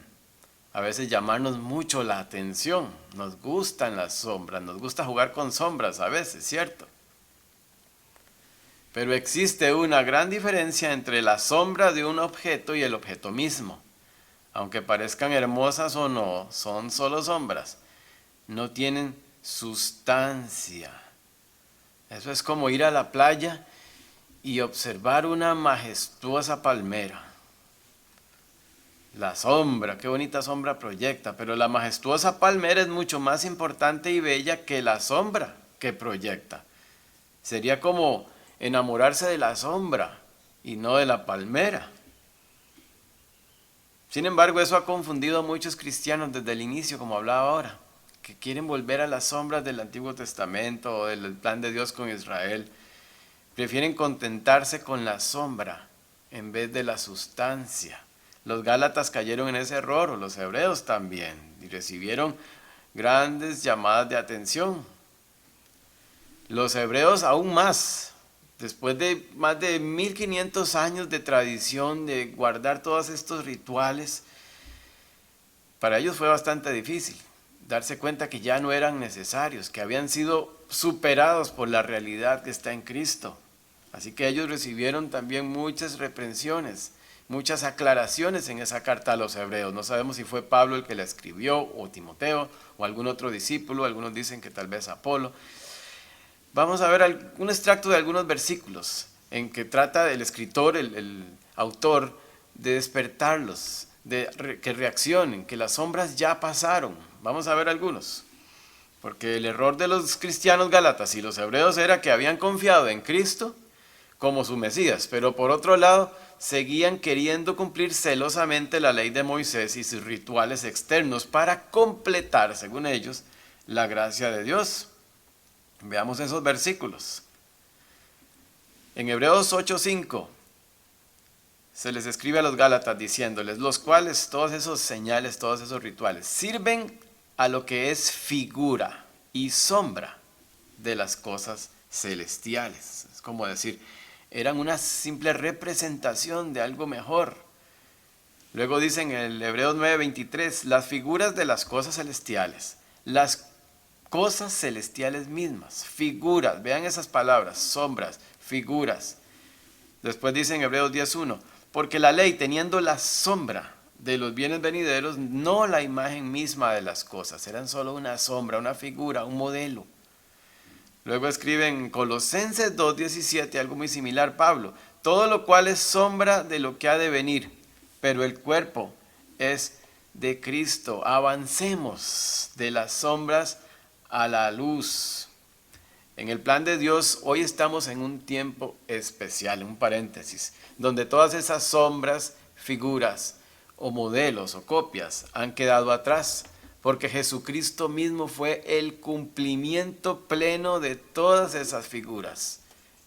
a veces llamarnos mucho la atención. Nos gustan las sombras, nos gusta jugar con sombras a veces, ¿cierto? Pero existe una gran diferencia entre la sombra de un objeto y el objeto mismo. Aunque parezcan hermosas o no, son solo sombras. No tienen sustancia. Eso es como ir a la playa y observar una majestuosa palmera. La sombra, qué bonita sombra proyecta, pero la majestuosa palmera es mucho más importante y bella que la sombra que proyecta. Sería como enamorarse de la sombra y no de la palmera. Sin embargo, eso ha confundido a muchos cristianos desde el inicio, como hablaba ahora, que quieren volver a las sombras del Antiguo Testamento o del plan de Dios con Israel. Prefieren contentarse con la sombra en vez de la sustancia. Los gálatas cayeron en ese error, o los hebreos también, y recibieron grandes llamadas de atención. Los hebreos aún más, después de más de 1500 años de tradición de guardar todos estos rituales, para ellos fue bastante difícil darse cuenta que ya no eran necesarios, que habían sido superados por la realidad que está en Cristo. Así que ellos recibieron también muchas reprensiones muchas aclaraciones en esa carta a los hebreos. No sabemos si fue Pablo el que la escribió, o Timoteo, o algún otro discípulo. Algunos dicen que tal vez Apolo. Vamos a ver un extracto de algunos versículos en que trata el escritor, el autor, de despertarlos, que reaccionen, que las sombras ya pasaron. Vamos a ver algunos. Porque el error de los cristianos gálatas y los hebreos era que habían confiado en Cristo como su Mesías, pero por otro lado seguían queriendo cumplir celosamente la ley de Moisés y sus rituales externos para completar, según ellos, la gracia de Dios. Veamos esos versículos. En Hebreos 8:5 se les escribe a los gálatas diciéndoles, los cuales todos esos señales, todos esos rituales, sirven a lo que es figura y sombra de las cosas celestiales. Es como decir, eran una simple representación de algo mejor. Luego dicen en el Hebreos 9:23, las figuras de las cosas celestiales, las cosas celestiales mismas, figuras, vean esas palabras, sombras, figuras. Después dice en Hebreos 10:1, porque la ley teniendo la sombra de los bienes venideros, no la imagen misma de las cosas, eran solo una sombra, una figura, un modelo. Luego escribe en Colosenses 2:17, algo muy similar Pablo, todo lo cual es sombra de lo que ha de venir, pero el cuerpo es de Cristo. Avancemos de las sombras a la luz. En el plan de Dios, hoy estamos en un tiempo especial, un paréntesis, donde todas esas sombras, figuras o modelos o copias han quedado atrás, porque Jesucristo mismo fue el cumplimiento pleno de todas esas figuras.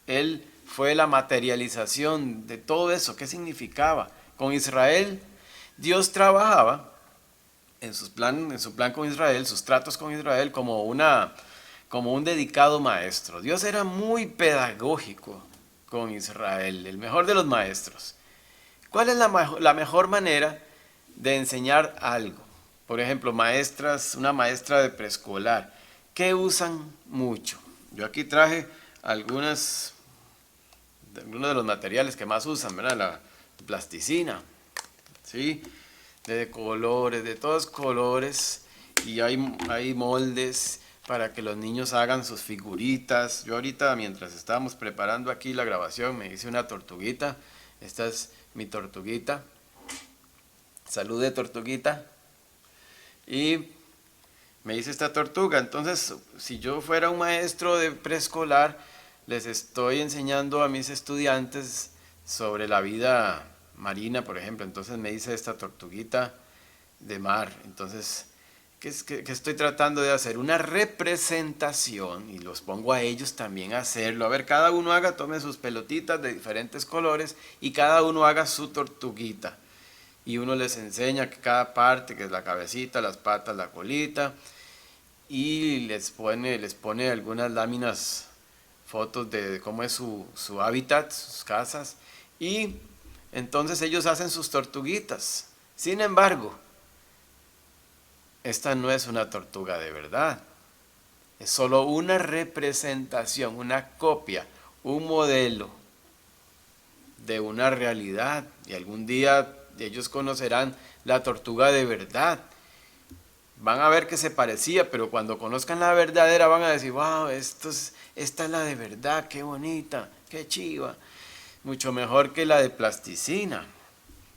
Él fue la materialización de todo eso. ¿Qué significaba? Con Israel, Dios trabajaba en su plan con Israel, sus tratos con Israel, como un dedicado maestro. Dios era muy pedagógico con Israel, el mejor de los maestros. ¿Cuál es la mejor manera de enseñar algo? Por ejemplo, una maestra de preescolar, ¿qué usan mucho? Yo aquí traje algunos de los materiales que más usan, ¿verdad? La plasticina, ¿sí? De colores, de todos colores, y hay moldes para que los niños hagan sus figuritas. Yo ahorita, mientras estábamos preparando aquí la grabación, me hice una tortuguita. Esta es mi tortuguita. Salude, tortuguita. Y me hice esta tortuga. Entonces, si yo fuera un maestro de preescolar, les estoy enseñando a mis estudiantes sobre la vida marina, por ejemplo. Entonces me hice esta tortuguita de mar. Entonces, ¿qué estoy tratando de hacer? Una representación, y los pongo a ellos también a hacerlo. A ver, cada uno tome sus pelotitas de diferentes colores y cada uno haga su tortuguita. Y uno les enseña que cada parte, que es la cabecita, las patas, la colita, y les pone algunas láminas, fotos de cómo es su hábitat, sus casas, y entonces ellos hacen sus tortuguitas. Sin embargo, esta no es una tortuga de verdad, es solo una representación, una copia, un modelo de una realidad, y algún día ellos conocerán la tortuga de verdad. Van a ver que se parecía, pero cuando conozcan la verdadera van a decir, wow, esta es la de verdad, qué bonita, qué chiva, mucho mejor que la de plasticina.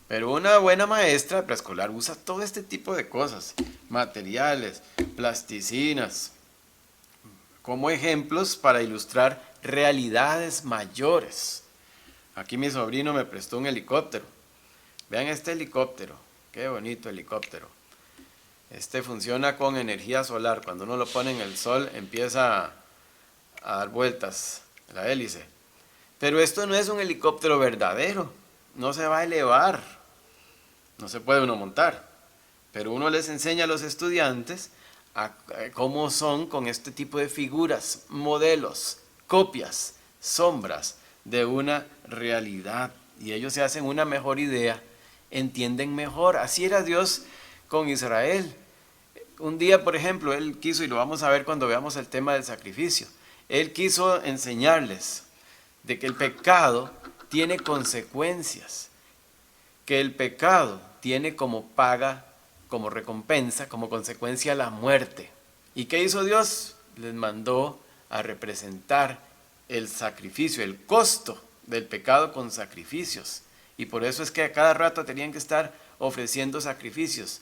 Pero una buena maestra preescolar usa todo este tipo de cosas, materiales, plasticinas, como ejemplos para ilustrar realidades mayores. Aquí mi sobrino me prestó un helicóptero. Vean este helicóptero, qué bonito helicóptero. Este funciona con energía solar. Cuando uno lo pone en el sol empieza a dar vueltas la hélice. Pero esto no es un helicóptero verdadero, no se va a elevar, no se puede uno montar. Pero uno les enseña a los estudiantes cómo son con este tipo de figuras, modelos, copias, sombras de una realidad. Y ellos se hacen una mejor idea, entienden mejor. Así era Dios con Israel. Un día, por ejemplo, Él quiso, y lo vamos a ver cuando veamos el tema del sacrificio, Él quiso enseñarles de que el pecado tiene consecuencias. que el pecado tiene como paga, como recompensa, como consecuencia la muerte. ¿Y qué hizo Dios? Les mandó a representar el sacrificio, el costo del pecado con sacrificios. Y por eso es que a cada rato tenían que estar ofreciendo sacrificios.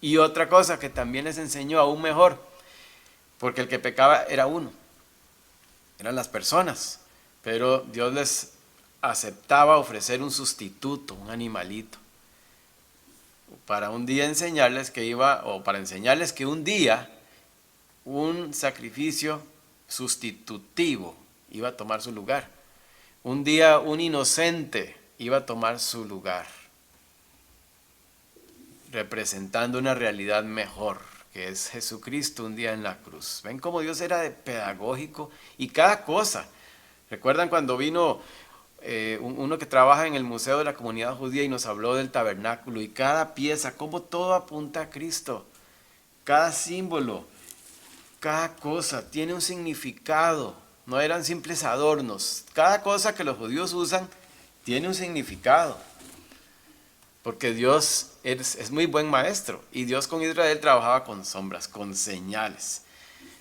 Y otra cosa que también les enseñó aún mejor, porque el que pecaba era uno, eran las personas, pero Dios les aceptaba ofrecer un sustituto, un animalito, para un día enseñarles para enseñarles que un día un sacrificio sustitutivo iba a tomar su lugar. Un día un inocente iba a tomar su lugar, representando una realidad mejor, que es Jesucristo un día en la cruz. ¿Ven cómo Dios era pedagógico? Y cada cosa. ¿Recuerdan cuando vino uno que trabaja en el Museo de la Comunidad Judía y nos habló del tabernáculo y cada pieza, cómo todo apunta a Cristo? Cada símbolo, cada cosa tiene un significado. No eran simples adornos. Cada cosa que los judíos usan tiene un significado. Porque Dios es muy buen maestro. Y Dios con Israel trabajaba con sombras, con señales.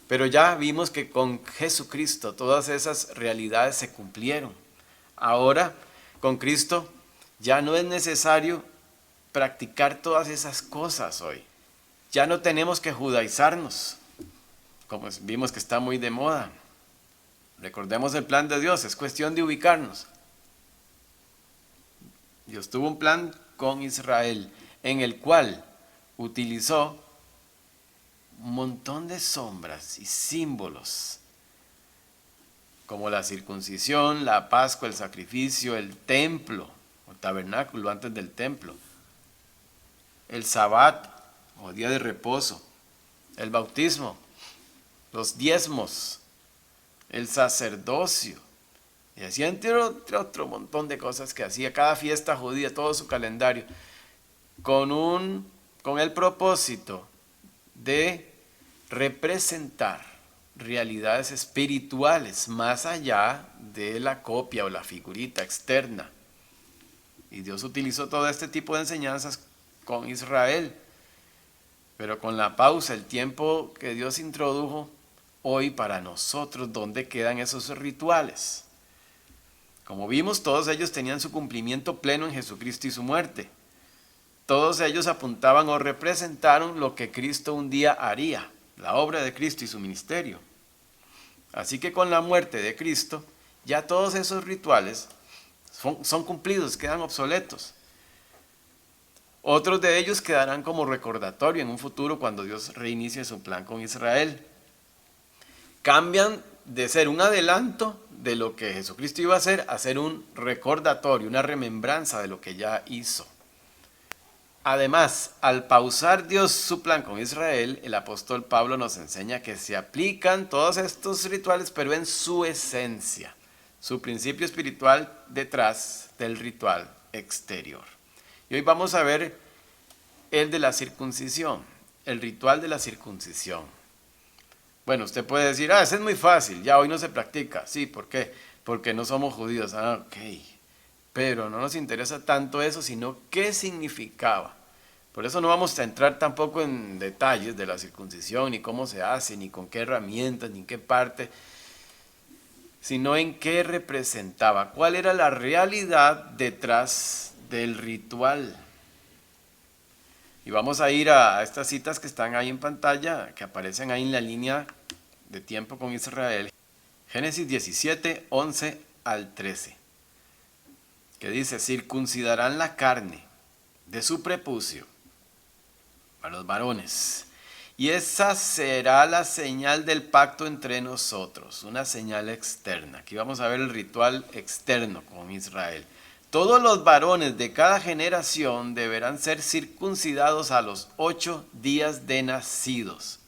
Pero ya vimos que con Jesucristo todas esas realidades se cumplieron. Ahora, con Cristo, ya no es necesario practicar todas esas cosas hoy. Ya no tenemos que judaizarnos, como vimos que está muy de moda. Recordemos el plan de Dios, es cuestión de ubicarnos. Dios tuvo un plan con Israel, en el cual utilizó un montón de sombras y símbolos, como la circuncisión, la Pascua, el sacrificio, el templo, o tabernáculo antes del templo, el Sabbat, o día de reposo, el bautismo, los diezmos, el sacerdocio, y hacía entre otro montón de cosas que hacía cada fiesta judía, todo su calendario, con el propósito de representar realidades espirituales más allá de la copia o la figurita externa. Y Dios utilizó todo este tipo de enseñanzas con Israel, pero con la pausa, el tiempo que Dios introdujo hoy para nosotros, ¿dónde quedan esos rituales? Como vimos, todos ellos tenían su cumplimiento pleno en Jesucristo y su muerte. Todos ellos apuntaban o representaron lo que Cristo un día haría, la obra de Cristo y su ministerio. Así que con la muerte de Cristo, ya todos esos rituales son cumplidos, quedan obsoletos. Otros de ellos quedarán como recordatorio en un futuro cuando Dios reinicie su plan con Israel. Cambian de ser un adelanto de lo que Jesucristo iba a hacer a ser un recordatorio, una remembranza de lo que ya hizo. Además, al pausar Dios su plan con Israel, el apóstol Pablo nos enseña que se aplican todos estos rituales, pero en su esencia, su principio espiritual detrás del ritual exterior. Y hoy vamos a ver el de la circuncisión, el ritual de la circuncisión. Bueno, usted puede decir, ese es muy fácil, ya hoy no se practica. Sí, ¿por qué? Porque no somos judíos. Ok. Pero no nos interesa tanto eso, sino qué significaba. Por eso no vamos a entrar tampoco en detalles de la circuncisión, ni cómo se hace, ni con qué herramientas, ni en qué parte, sino en qué representaba, cuál era la realidad detrás del ritual. Y vamos a ir a estas citas que están ahí en pantalla, que aparecen ahí en la línea de tiempo con Israel. Génesis 17, 11 al 13. Que dice, circuncidarán la carne de su prepucio a los varones. Y esa será la señal del pacto entre nosotros, una señal externa. Aquí vamos a ver el ritual externo con Israel. Todos los varones de cada generación deberán ser circuncidados a los 8 días de nacidos.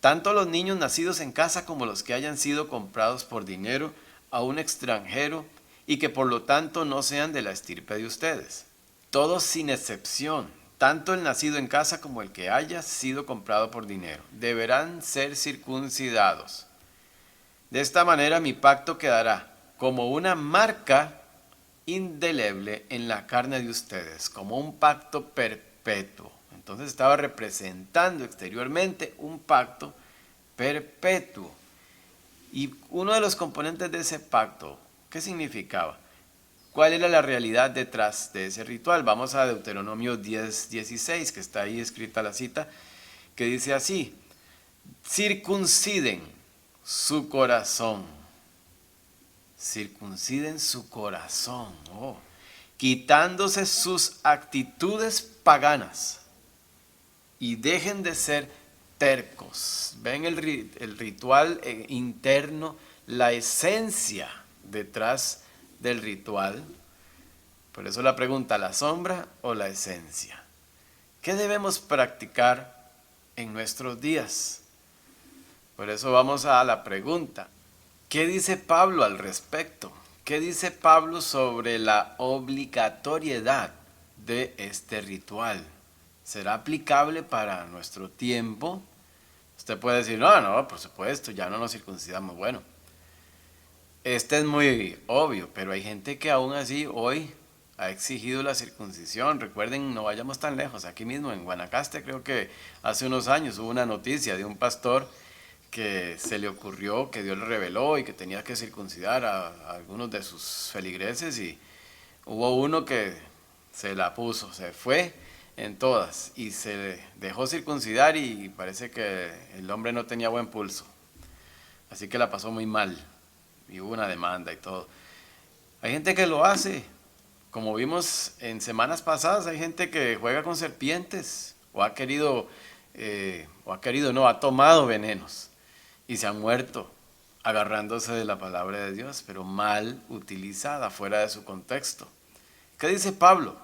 Tanto los niños nacidos en casa como los que hayan sido comprados por dinero a un extranjero y que por lo tanto no sean de la estirpe de ustedes. Todos sin excepción, tanto el nacido en casa como el que haya sido comprado por dinero, deberán ser circuncidados. De esta manera mi pacto quedará como una marca indeleble en la carne de ustedes, como un pacto perpetuo. Entonces estaba representando exteriormente un pacto perpetuo. Y uno de los componentes de ese pacto, ¿qué significaba? ¿Cuál era la realidad detrás de ese ritual? Vamos a Deuteronomio 10:16, que está ahí escrita la cita, que dice así: circunciden su corazón. Circunciden su corazón, quitándose sus actitudes paganas y dejen de ser tercos. Ven el ritual interno, la esencia detrás del ritual. Por eso la pregunta, ¿la sombra o la esencia? ¿Qué debemos practicar en nuestros días? Por eso vamos a la pregunta, ¿qué dice Pablo al respecto? ¿Qué dice Pablo sobre la obligatoriedad de este ritual? ¿Será aplicable para nuestro tiempo? Usted puede decir, no, por supuesto, ya no nos circuncidamos. Bueno, este es muy obvio, pero hay gente que aún así hoy ha exigido la circuncisión. Recuerden, no vayamos tan lejos, aquí mismo en Guanacaste, creo que hace unos años hubo una noticia de un pastor que se le ocurrió, que Dios le reveló y que tenía que circuncidar a algunos de sus feligreses, y hubo uno que se la puso, se fue en todas y se dejó circuncidar, y parece que el hombre no tenía buen pulso, así que la pasó muy mal y hubo una demanda y todo. Hay gente que lo hace, como vimos en semanas pasadas. Hay gente que juega con serpientes o ha tomado venenos y se han muerto agarrándose de la palabra de Dios, pero mal utilizada, fuera de su contexto. ¿Qué dice Pablo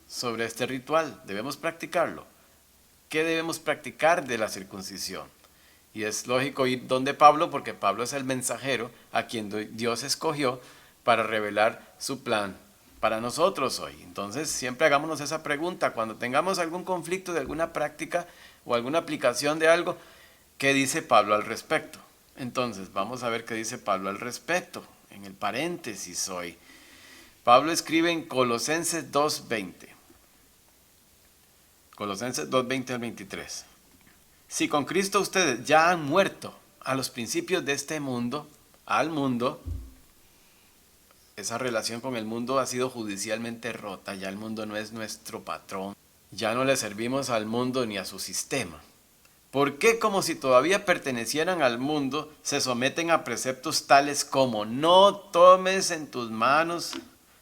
sobre este ritual? ¿Debemos practicarlo? ¿Qué debemos practicar de la circuncisión? Y es lógico ir donde Pablo, porque Pablo es el mensajero a quien Dios escogió para revelar su plan para nosotros hoy. Entonces siempre hagámonos esa pregunta cuando tengamos algún conflicto de alguna práctica o alguna aplicación de algo. ¿Qué dice Pablo al respecto? Entonces, vamos a ver qué dice Pablo al respecto. En el paréntesis hoy, Pablo escribe en Colosenses 2:20. Colosenses 2:20 al 23. Si con Cristo ustedes ya han muerto a los principios de este mundo, al mundo, esa relación con el mundo ha sido judicialmente rota. Ya el mundo no es nuestro patrón. Ya no le servimos al mundo ni a su sistema. ¿Por qué, como si todavía pertenecieran al mundo, se someten a preceptos tales como no tomes en tus manos,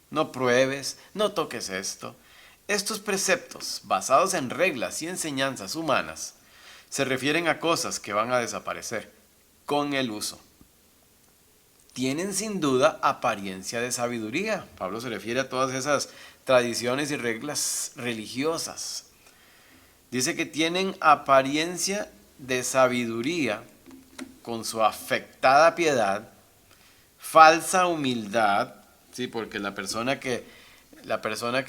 no pruebes, no toques esto? Estos preceptos, basados en reglas y enseñanzas humanas, se refieren a cosas que van a desaparecer con el uso. Tienen sin duda apariencia de sabiduría. Pablo se refiere a todas esas tradiciones y reglas religiosas. Dice que tienen apariencia de sabiduría con su afectada piedad, falsa humildad, ¿sí? Porque la persona que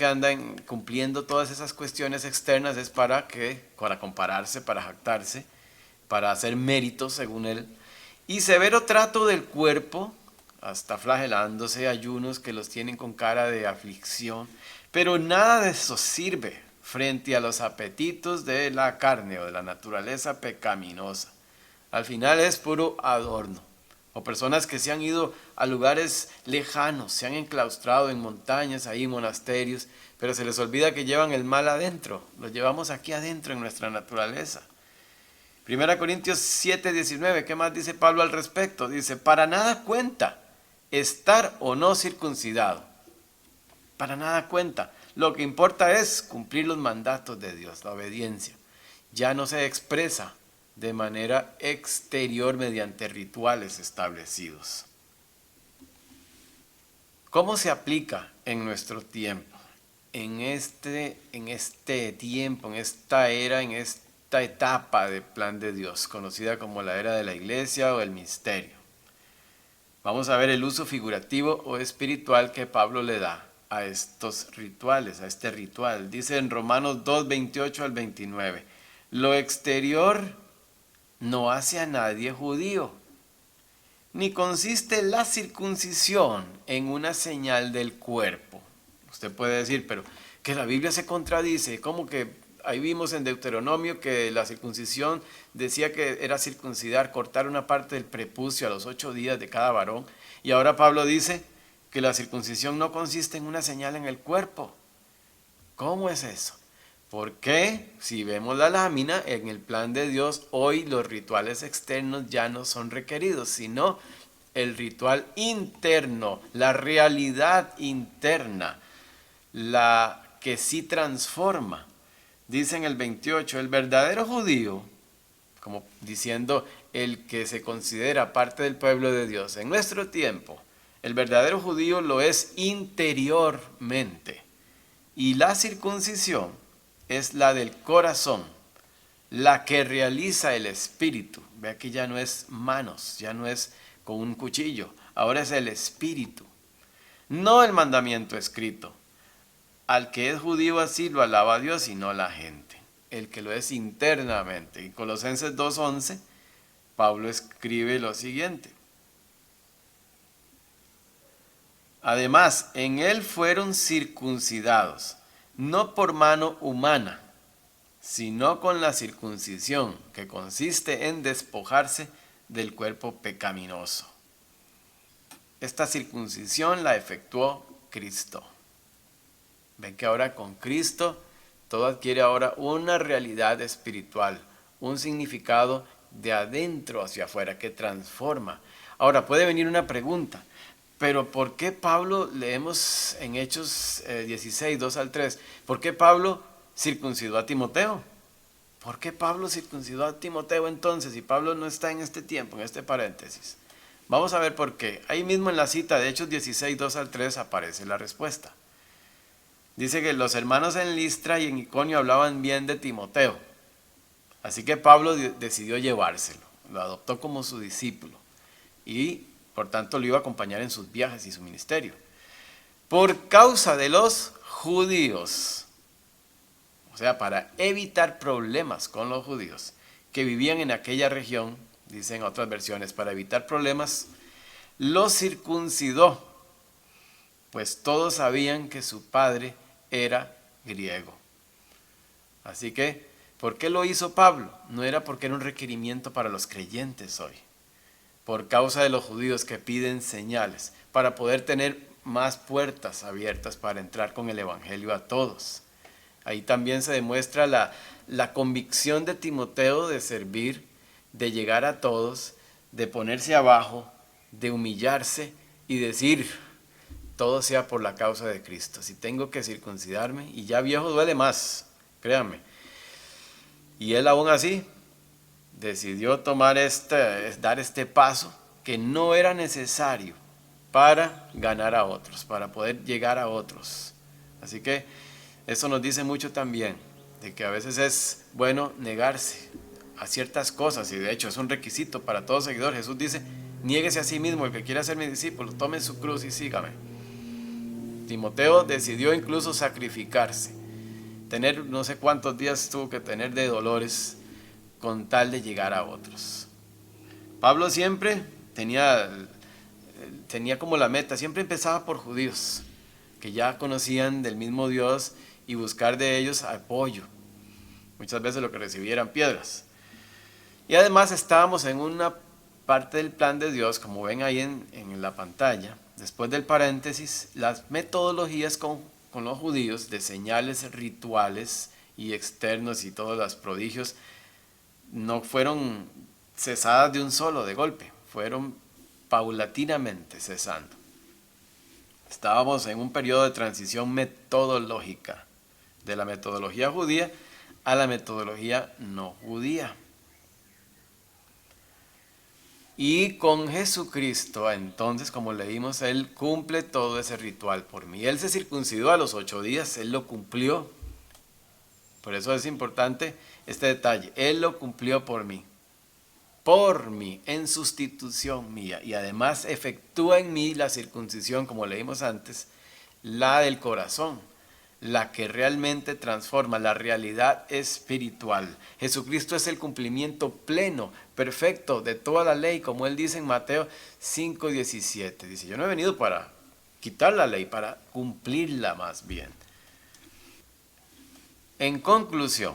anda cumpliendo todas esas cuestiones externas es para compararse, para jactarse, para hacer méritos según él. Y severo trato del cuerpo, hasta flagelándose, ayunos que los tienen con cara de aflicción, pero nada de eso sirve frente a los apetitos de la carne o de la naturaleza pecaminosa. Al final es puro adorno. O personas que se han ido a lugares lejanos, se han enclaustrado en montañas, ahí en monasterios, pero se les olvida que llevan el mal adentro. Lo llevamos aquí adentro en nuestra naturaleza. 1 Corintios 7:19, ¿qué más dice Pablo al respecto? Dice, para nada cuenta estar o no circuncidado. Para nada cuenta. Lo que importa es cumplir los mandatos de Dios, la obediencia. Ya no se expresa de manera exterior mediante rituales establecidos. ¿Cómo se aplica en nuestro tiempo? En este tiempo, en esta era, en esta etapa del plan de Dios, conocida como la era de la iglesia o el misterio. Vamos a ver el uso figurativo o espiritual que Pablo le da a estos rituales, a este ritual. Dice en Romanos 2:28 al 29, lo exterior no hace a nadie judío, ni consiste la circuncisión en una señal del cuerpo. Usted puede decir, pero que la Biblia se contradice. ¿Cómo que ahí vimos en Deuteronomio que la circuncisión decía que era circuncidar, cortar una parte del prepucio a los 8 días de cada varón? Y ahora Pablo dice que la circuncisión no consiste en una señal en el cuerpo. ¿Cómo es eso? Porque si vemos la lámina, en el plan de Dios, hoy los rituales externos ya no son requeridos, sino el ritual interno, la realidad interna, la que sí transforma. Dice en el 28, el verdadero judío, como diciendo el que se considera parte del pueblo de Dios, en nuestro tiempo, el verdadero judío lo es interiormente. Y la circuncisión es la del corazón, la que realiza el espíritu. Vea que ya no es manos, ya no es con un cuchillo, ahora es el espíritu. No el mandamiento escrito. Al que es judío así lo alaba Dios y no la gente. El que lo es internamente. En Colosenses 2:11, Pablo escribe lo siguiente. Además, en él fueron circuncidados, no por mano humana, sino con la circuncisión, que consiste en despojarse del cuerpo pecaminoso. Esta circuncisión la efectuó Cristo. Ven que ahora con Cristo todo adquiere ahora una realidad espiritual, un significado de adentro hacia afuera que transforma. Ahora puede venir una pregunta, pero ¿por qué Pablo, leemos en Hechos 16, 2 al 3, ¿por qué Pablo circuncidó a Timoteo? ¿Por qué Pablo circuncidó a Timoteo entonces? Y Pablo no está en este tiempo, en este paréntesis. Vamos a ver por qué. Ahí mismo en la cita de Hechos 16, 2 al 3 aparece la respuesta. Dice que los hermanos en Listra y en Iconio hablaban bien de Timoteo. Así que Pablo decidió llevárselo, lo adoptó como su discípulo y por tanto lo iba a acompañar en sus viajes y su ministerio. Por causa de los judíos, o sea, para evitar problemas con los judíos que vivían en aquella región, dicen otras versiones, para evitar problemas, los circuncidó, pues todos sabían que su padre era griego. Así que, ¿por qué lo hizo Pablo? No era porque era un requerimiento para los creyentes hoy. Por causa de los judíos que piden señales, para poder tener más puertas abiertas para entrar con el evangelio a todos. Ahí también se demuestra la convicción de Timoteo de servir, de llegar a todos, de ponerse abajo, de humillarse y decir, todo sea por la causa de Cristo. Si tengo que circuncidarme, y ya viejo duele más, créanme. Y él aún así decidió dar este paso que no era necesario para ganar a otros, para poder llegar a otros. Así que eso nos dice mucho también, de que a veces es bueno negarse a ciertas cosas, y de hecho es un requisito para todo seguidor. Jesús dice, niéguese a sí mismo, el que quiera ser mi discípulo, tome su cruz y sígame. Timoteo decidió incluso sacrificarse, tener no sé cuántos días tuvo que tener de dolores con tal de llegar a otros. Pablo siempre tenía como la meta, siempre empezaba por judíos, que ya conocían del mismo Dios y buscar de ellos apoyo. Muchas veces lo que recibieran piedras. Y además estábamos en una parte del plan de Dios, como ven ahí en la pantalla, después del paréntesis, las metodologías con los judíos de señales rituales y externos y todos los prodigios no fueron cesadas de un solo, de golpe, fueron paulatinamente cesando. Estábamos en un periodo de transición metodológica, de la metodología judía a la metodología no judía. Y con Jesucristo, entonces, como leímos, Él cumple todo ese ritual por mí. Él se circuncidó a los 8 días, Él lo cumplió. Por eso es importante este detalle. Él lo cumplió por mí, en sustitución mía. Y además efectúa en mí la circuncisión, como leímos antes, la del corazón, la que realmente transforma la realidad espiritual. Jesucristo es el cumplimiento pleno, perfecto de toda la ley, como él dice en Mateo 5:17. Dice, yo no he venido para quitar la ley, para cumplirla más bien. En conclusión,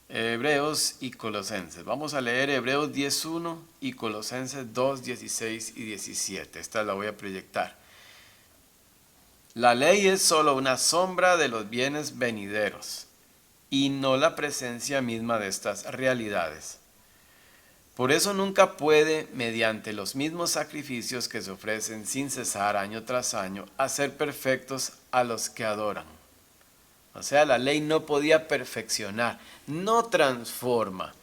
Hebreos y Colosenses. Vamos a leer Hebreos 10:1 y Colosenses 2:16 y 17. Esta la voy a proyectar. La ley es solo una sombra de los bienes venideros y no la presencia misma de estas realidades. Por eso nunca puede, mediante los mismos sacrificios que se ofrecen sin cesar año tras año, hacer perfectos a los que adoran. O sea, la ley no podía perfeccionar, no transforma.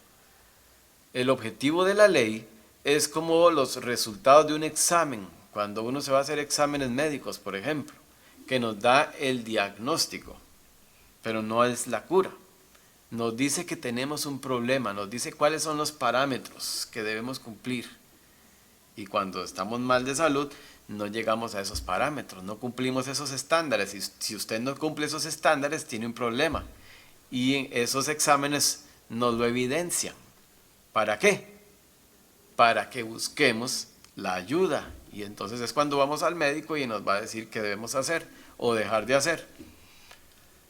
El objetivo de la ley es como los resultados de un examen, cuando uno se va a hacer exámenes médicos, por ejemplo, que nos da el diagnóstico, pero no es la cura. Nos dice que tenemos un problema, nos dice cuáles son los parámetros que debemos cumplir. Y cuando estamos mal de salud, no llegamos a esos parámetros, no cumplimos esos estándares. Y si usted no cumple esos estándares, tiene un problema. Y esos exámenes nos lo evidencian. ¿Para qué? Para que busquemos la ayuda. Y entonces es cuando vamos al médico y nos va a decir qué debemos hacer o dejar de hacer.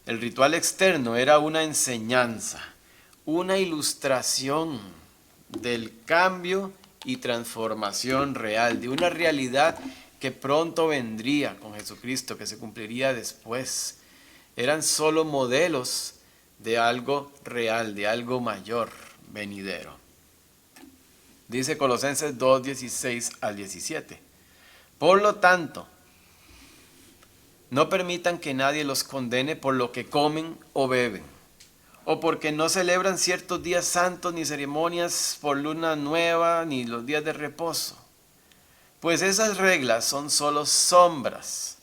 El ritual externo era una enseñanza, una ilustración del cambio y transformación real, de una realidad que pronto vendría con Jesucristo, que se cumpliría después. Eran solo modelos de algo real, de algo mayor, venidero. Dice Colosenses 2:16 al 17. Por lo tanto, no permitan que nadie los condene por lo que comen o beben, o porque no celebran ciertos días santos, ni ceremonias por luna nueva, ni los días de reposo. Pues esas reglas son solo sombras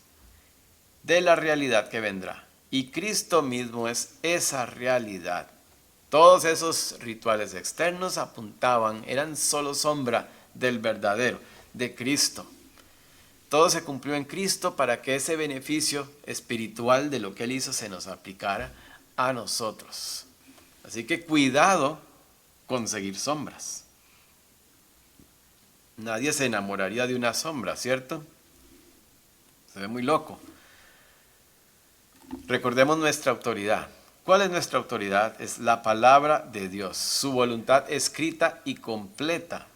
de la realidad que vendrá. Y Cristo mismo es esa realidad. Todos esos rituales externos apuntaban, eran solo sombra del verdadero, de Cristo. Todo se cumplió en Cristo para que ese beneficio espiritual de lo que Él hizo se nos aplicara a nosotros. Así que cuidado con seguir sombras. Nadie se enamoraría de una sombra, ¿cierto? Se ve muy loco. Recordemos nuestra autoridad. ¿Cuál es nuestra autoridad? Es la palabra de Dios, su voluntad escrita y completa.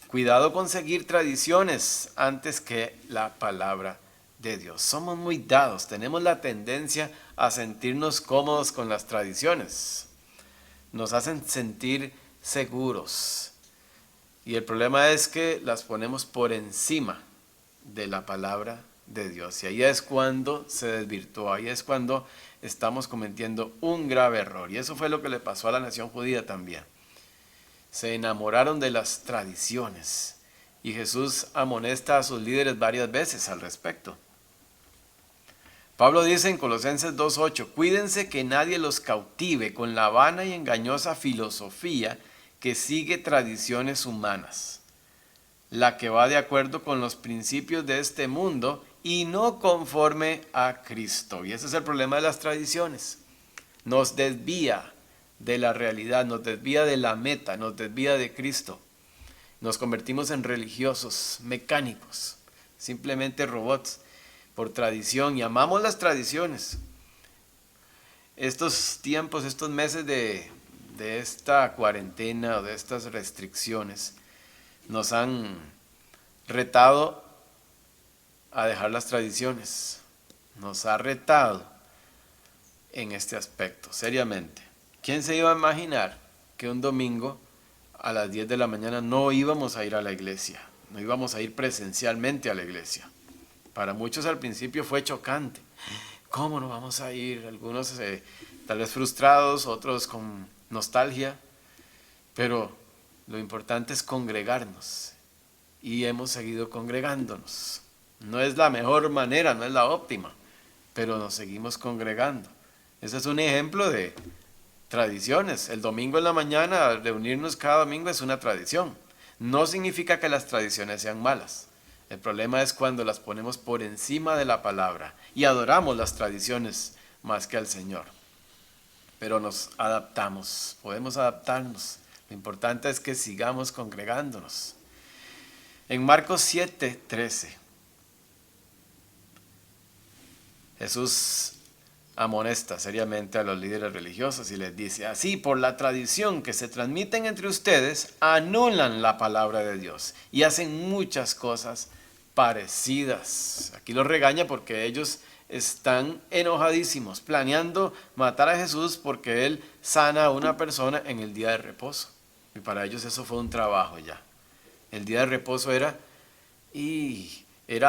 Cuidado con seguir tradiciones antes que la palabra de Dios. Somos muy dados, tenemos la tendencia a sentirnos cómodos con las tradiciones. Nos hacen sentir seguros. Y el problema es que las ponemos por encima de la palabra de Dios. Y ahí es cuando se desvirtuó, ahí es cuando estamos cometiendo un grave error. Y eso fue lo que le pasó a la nación judía también. Se enamoraron de las tradiciones. Y Jesús amonesta a sus líderes varias veces al respecto. Pablo dice en Colosenses 2:8, cuídense que nadie los cautive con la vana y engañosa filosofía que sigue tradiciones humanas, la que va de acuerdo con los principios de este mundo y no conforme a Cristo. Y ese es el problema de las tradiciones. Nos desvía de la realidad, nos desvía de la meta, nos desvía de Cristo. Nos convertimos en religiosos, mecánicos, simplemente robots por tradición, y amamos las tradiciones. Estos tiempos, estos meses de esta cuarentena o de estas restricciones nos han retado a dejar las tradiciones. Nos ha retado en este aspecto, seriamente. ¿Quién se iba a imaginar que un domingo a las 10 de la mañana no íbamos a ir a la iglesia? No íbamos a ir presencialmente a la iglesia. Para muchos al principio fue chocante. ¿Cómo no vamos a ir? Algunos tal vez frustrados, otros con nostalgia. Pero lo importante es congregarnos. Y hemos seguido congregándonos. No es la mejor manera, no es la óptima, pero nos seguimos congregando. Ese es un ejemplo de tradiciones. El domingo en la mañana, reunirnos cada domingo es una tradición. No significa que las tradiciones sean malas. El problema es cuando las ponemos por encima de la palabra y adoramos las tradiciones más que al Señor. Pero nos adaptamos, podemos adaptarnos. Lo importante es que sigamos congregándonos. En Marcos 7:13, Jesús amonesta seriamente a los líderes religiosos y les dice: así, por la tradición que se transmiten entre ustedes, anulan la palabra de Dios y hacen muchas cosas parecidas. Aquí los regaña porque ellos están enojadísimos, planeando matar a Jesús porque él sana a una persona en el día de reposo. Y para ellos eso fue un trabajo ya. El día de reposo era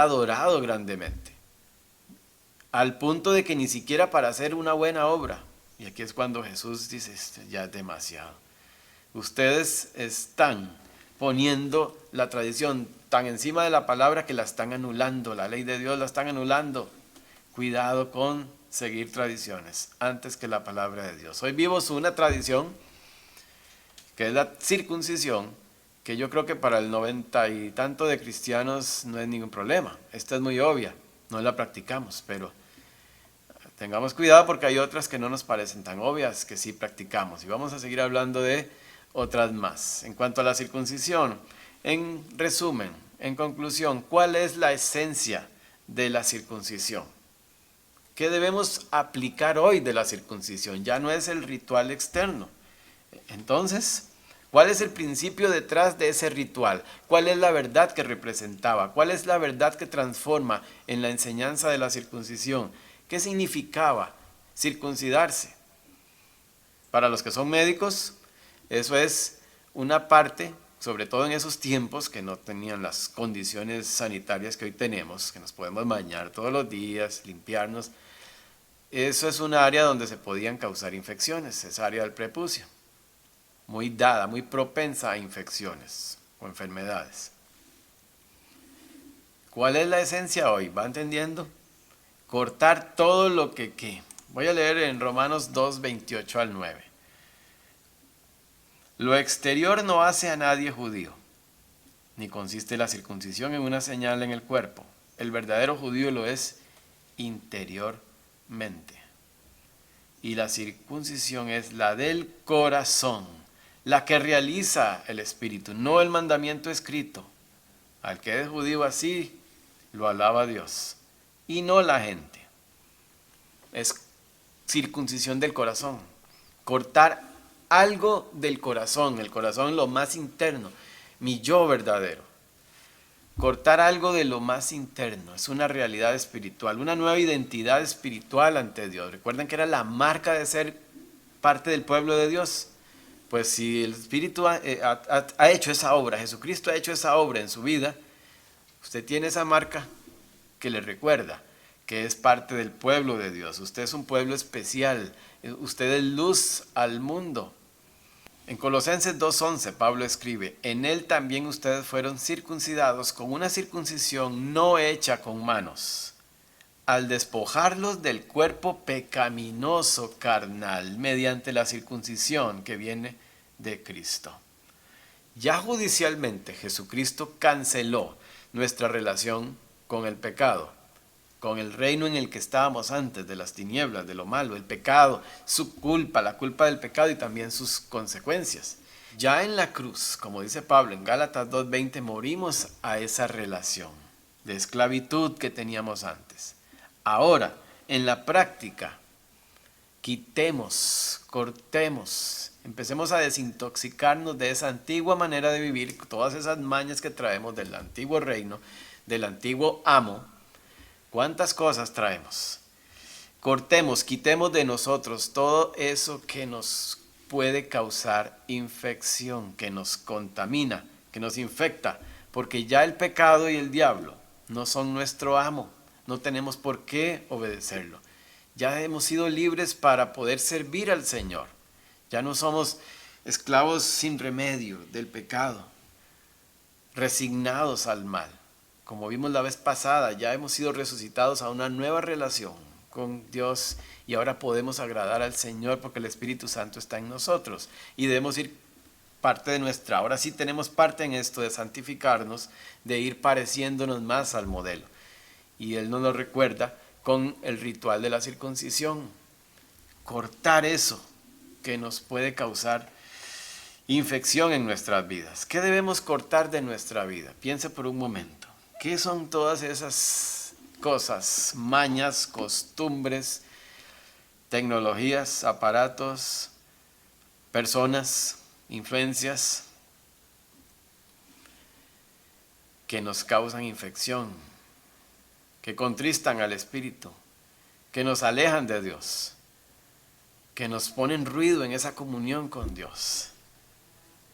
adorado grandemente, al punto de que ni siquiera para hacer una buena obra. Y aquí es cuando Jesús dice: ya es demasiado. Ustedes están poniendo la tradición tan encima de la palabra que la están anulando, la ley de Dios la están anulando. Cuidado con seguir tradiciones antes que la palabra de Dios. Hoy vivimos una tradición que es la circuncisión, que yo creo que para el 90 y tanto de cristianos no es ningún problema. Esta es muy obvia, no la practicamos, pero tengamos cuidado porque hay otras que no nos parecen tan obvias que sí practicamos. Y vamos a seguir hablando de otras más. En cuanto a la circuncisión, en resumen, en conclusión, ¿cuál es la esencia de la circuncisión? ¿Qué debemos aplicar hoy de la circuncisión? Ya no es el ritual externo. Entonces, ¿cuál es el principio detrás de ese ritual? ¿Cuál es la verdad que representaba? ¿Cuál es la verdad que transforma en la enseñanza de la circuncisión? ¿Qué significaba circuncidarse? Para los que son médicos, eso es una parte, sobre todo en esos tiempos que no tenían las condiciones sanitarias que hoy tenemos, que nos podemos bañar todos los días, limpiarnos. Eso es un área donde se podían causar infecciones, esa área del prepucio, muy dada, muy propensa a infecciones o enfermedades. ¿Cuál es la esencia hoy? ¿Va entendiendo? Cortar todo lo que... Voy a leer en Romanos 2, 28 al 9. Lo exterior no hace a nadie judío, ni consiste la circuncisión en una señal en el cuerpo. El verdadero judío lo es interiormente. Y la circuncisión es la del corazón, la que realiza el espíritu, no el mandamiento escrito. Al que es judío así, lo alaba Dios, y no la gente. Es circuncisión del corazón, cortar algo del corazón, el corazón lo más interno, mi yo verdadero. Cortar algo de lo más interno, es una realidad espiritual, una nueva identidad espiritual ante Dios. Recuerden que era la marca de ser parte del pueblo de Dios. Pues si el Espíritu ha hecho esa obra, Jesucristo ha hecho esa obra en su vida, usted tiene esa marca que le recuerda que es parte del pueblo de Dios. Usted es un pueblo especial, usted es luz al mundo. En Colosenses 2:11 Pablo escribe: en él también ustedes fueron circuncidados con una circuncisión no hecha con manos, al despojarlos del cuerpo pecaminoso carnal mediante la circuncisión que viene de Cristo. Ya judicialmente Jesucristo canceló nuestra relación con el pecado, con el reino en el que estábamos antes, de las tinieblas, de lo malo, el pecado, su culpa, la culpa del pecado y también sus consecuencias. Ya en la cruz, como dice Pablo en Gálatas 2:20, morimos a esa relación de esclavitud que teníamos antes. Ahora, en la práctica, quitemos, cortemos, empecemos a desintoxicarnos de esa antigua manera de vivir, todas esas mañas que traemos del antiguo reino, del antiguo amo. ¿Cuántas cosas traemos? Cortemos, quitemos de nosotros todo eso que nos puede causar infección, que nos contamina, que nos infecta, porque ya el pecado y el diablo no son nuestro amo, no tenemos por qué obedecerlo. Ya hemos sido libres para poder servir al Señor. Ya no somos esclavos sin remedio del pecado, resignados al mal. Como vimos la vez pasada, ya hemos sido resucitados a una nueva relación con Dios y ahora podemos agradar al Señor porque el Espíritu Santo está en nosotros y debemos ir parte de nuestra, ahora sí tenemos parte en esto de santificarnos, de ir pareciéndonos más al modelo. Y Él nos lo recuerda con el ritual de la circuncisión. cortar eso que nos puede causar infección en nuestras vidas. ¿Qué debemos cortar de nuestra vida? Piense por un momento. ¿Qué son todas esas cosas, mañas, costumbres, tecnologías, aparatos, personas, influencias que nos causan infección, que contristan al espíritu, que nos alejan de Dios, que nos ponen ruido en esa comunión con Dios?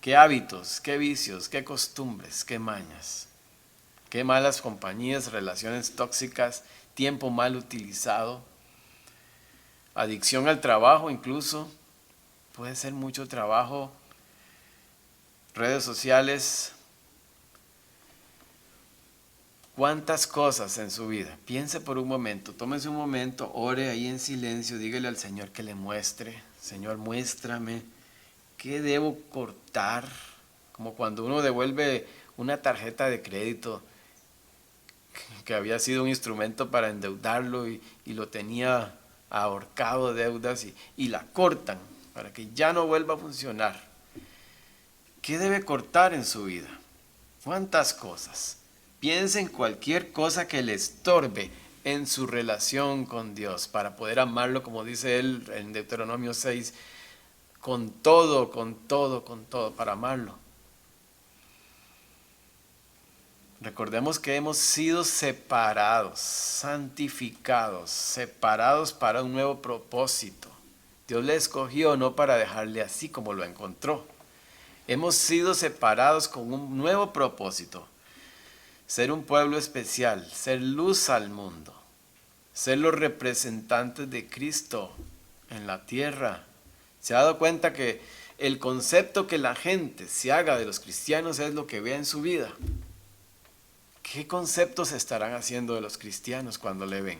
¿Qué hábitos, qué vicios, qué costumbres, qué mañas, qué malas compañías, relaciones tóxicas, tiempo mal utilizado, adicción al trabajo incluso? Puede ser mucho trabajo, redes sociales. ¿Cuántas cosas en su vida? Piense por un momento, tómese un momento, ore ahí en silencio, dígale al Señor que le muestre. Señor, muéstrame qué debo cortar. Como cuando uno devuelve una tarjeta de crédito que había sido un instrumento para endeudarlo y lo tenía ahorcado de deudas y la cortan para que ya no vuelva a funcionar. ¿Qué debe cortar en su vida? ¿Cuántas cosas? Piense en cualquier cosa que le estorbe en su relación con Dios para poder amarlo, como dice él en Deuteronomio 6, con todo, para amarlo. Recordemos que hemos sido separados, santificados, separados para un nuevo propósito. Dios le escogió no para dejarle así como lo encontró. Hemos sido separados con un nuevo propósito. Ser un pueblo especial, ser luz al mundo, ser los representantes de Cristo en la tierra. ¿Se ha dado cuenta que el concepto que la gente se haga de los cristianos es lo que vea en su vida? ¿Qué conceptos estarán haciendo de los cristianos cuando le ven?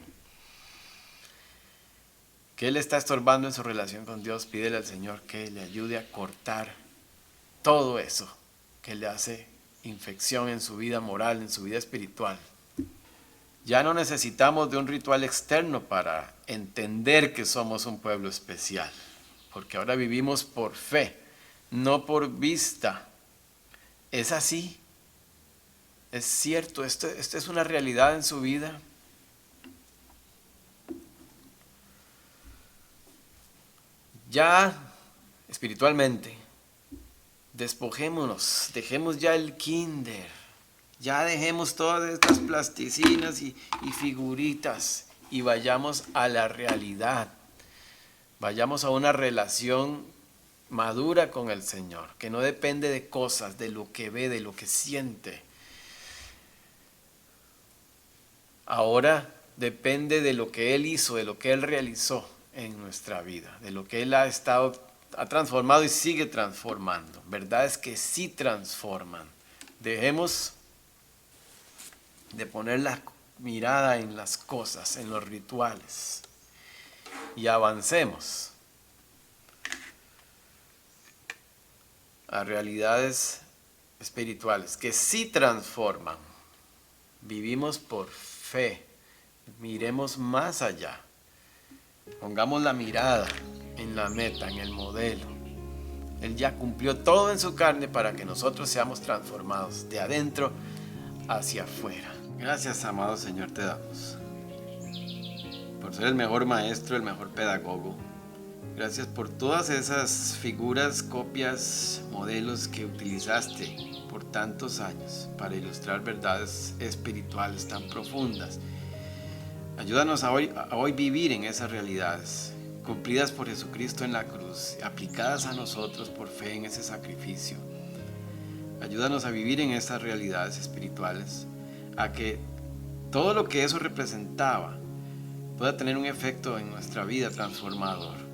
¿Qué le está estorbando en su relación con Dios? Pídele al Señor que le ayude a cortar todo eso que le hace infección en su vida moral, en su vida espiritual. Ya no necesitamos de un ritual externo para entender que somos un pueblo especial, porque ahora vivimos por fe, no por vista. Es así, es cierto, esto es una realidad en su vida. Ya espiritualmente, despojémonos, dejemos ya el kinder, ya dejemos todas estas plasticinas y figuritas y vayamos a la realidad. Vayamos a una relación madura con el Señor, que no depende de cosas, de lo que ve, de lo que siente. Ahora depende de lo que Él hizo, de lo que Él realizó en nuestra vida, de lo que Él ha transformado y sigue transformando. Verdades que sí transforman. Dejemos de poner la mirada en las cosas, en los rituales, y avancemos a realidades espirituales que sí transforman. Vivimos por fe, miremos más allá, pongamos la mirada en la meta, en el modelo. Él ya cumplió todo en su carne para que nosotros seamos transformados de adentro hacia afuera. Gracias, amado Señor, te damos por ser el mejor maestro, el mejor pedagogo. Gracias por todas esas figuras, copias, modelos que utilizaste por tantos años para ilustrar verdades espirituales tan profundas. Ayúdanos a hoy vivir en esas realidades, cumplidas por Jesucristo en la cruz, aplicadas a nosotros por fe en ese sacrificio. Ayúdanos a vivir en esas realidades espirituales, a que todo lo que eso representaba pueda tener un efecto en nuestra vida transformador.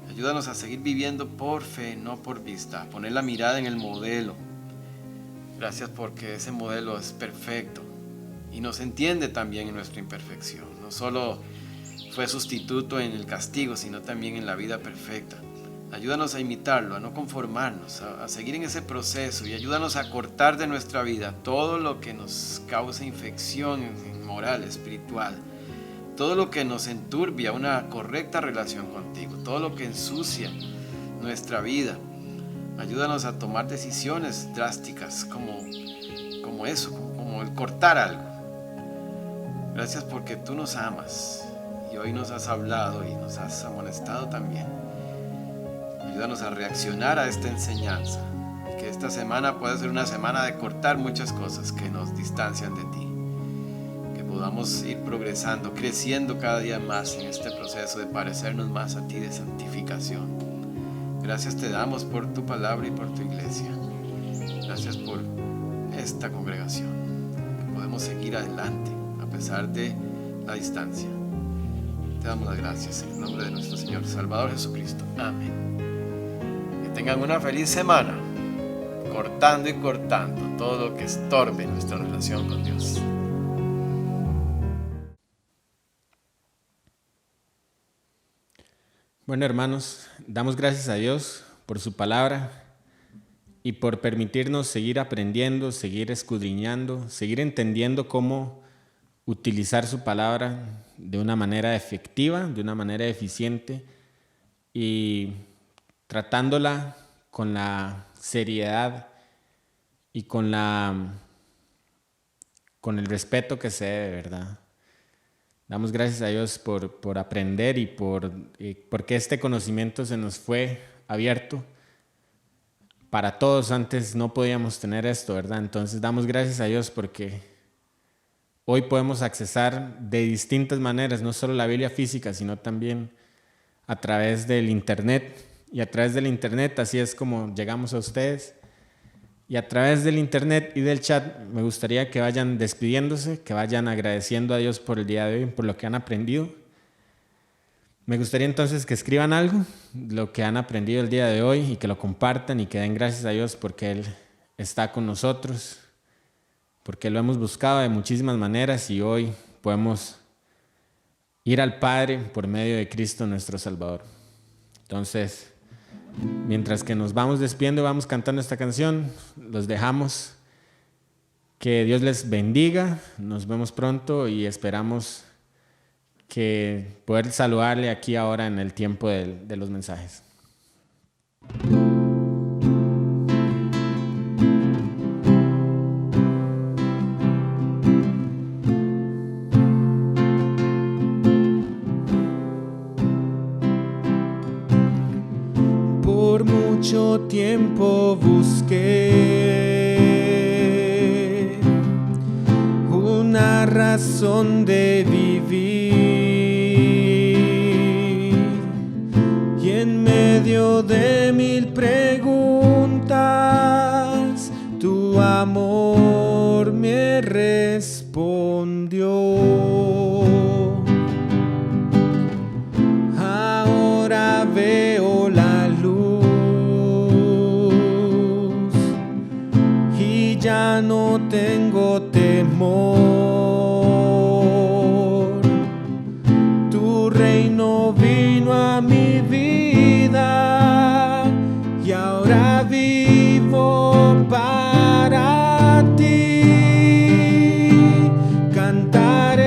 Ayúdanos a seguir viviendo por fe, no por vista, poner la mirada en el modelo. Gracias porque ese modelo es perfecto y nos entiende también en nuestra imperfección. No solo fue sustituto en el castigo, sino también en la vida perfecta. Ayúdanos a imitarlo, a no conformarnos, a seguir en ese proceso, y ayúdanos a cortar de nuestra vida todo lo que nos causa infección moral, espiritual, todo lo que nos enturbia una correcta relación contigo, todo lo que ensucia nuestra vida. Ayúdanos a tomar decisiones drásticas como eso, como el cortar algo. Gracias porque tú nos amas y hoy nos has hablado y nos has amonestado también. Ayúdanos a reaccionar a esta enseñanza y que esta semana pueda ser una semana de cortar muchas cosas que nos distancian de ti. Que podamos ir progresando, creciendo cada día más en este proceso de parecernos más a ti, de santificación. Gracias te damos por tu palabra y por tu iglesia. Gracias por esta congregación, que podemos seguir adelante a pesar de la distancia. Te damos las gracias en el nombre de nuestro Señor Salvador Jesucristo. Amén. Que tengan una feliz semana, cortando y cortando todo lo que estorbe nuestra relación con Dios. Bueno, hermanos, damos gracias a Dios por su palabra y por permitirnos seguir aprendiendo, seguir escudriñando, seguir entendiendo cómo utilizar su palabra de una manera efectiva, de una manera eficiente y tratándola con la seriedad y con el respeto que se debe, ¿verdad? Damos gracias a Dios por aprender y porque este conocimiento se nos fue abierto para todos. Antes no podíamos tener esto, ¿verdad? Entonces damos gracias a Dios porque hoy podemos accesar de distintas maneras, no solo la Biblia física, sino también a través del internet. Y a través del internet así es como llegamos a ustedes. Y a través del internet y del chat me gustaría que vayan despidiéndose, que vayan agradeciendo a Dios por el día de hoy, por lo que han aprendido. Me gustaría entonces que escriban algo, lo que han aprendido el día de hoy, y que lo compartan y que den gracias a Dios porque Él está con nosotros, porque lo hemos buscado de muchísimas maneras y hoy podemos ir al Padre por medio de Cristo nuestro Salvador. Entonces, mientras que nos vamos despidiendo y vamos cantando esta canción, los dejamos. Que Dios les bendiga. Nos vemos pronto y esperamos que poder saludarle aquí ahora en el tiempo de los mensajes. Por mucho tiempo busqué una razón de vivir, y en medio de mil preguntas tu amor me respondió. Ahora veo la luz y ya no tengo temor. Tu reino vino a mi vida y ahora vivo para ti. Cantaré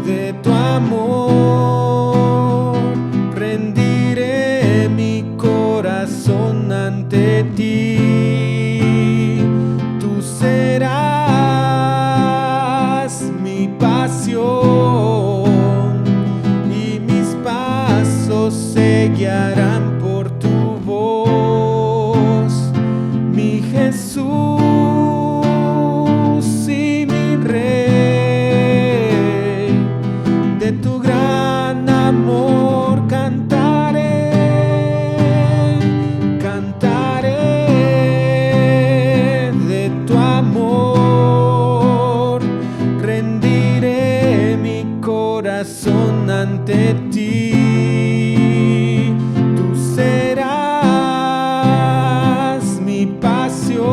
de tu amor, rendiré mi corazón ante ti. Tú serás mi pasión y mis pasos se guiarán por tu voz, mi Jesús y mi Rey. De tu gran amor cantaré, cantaré de tu amor, rendiré mi corazón ante ti. Tú serás mi pasión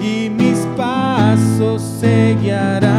y mis pasos se guiarán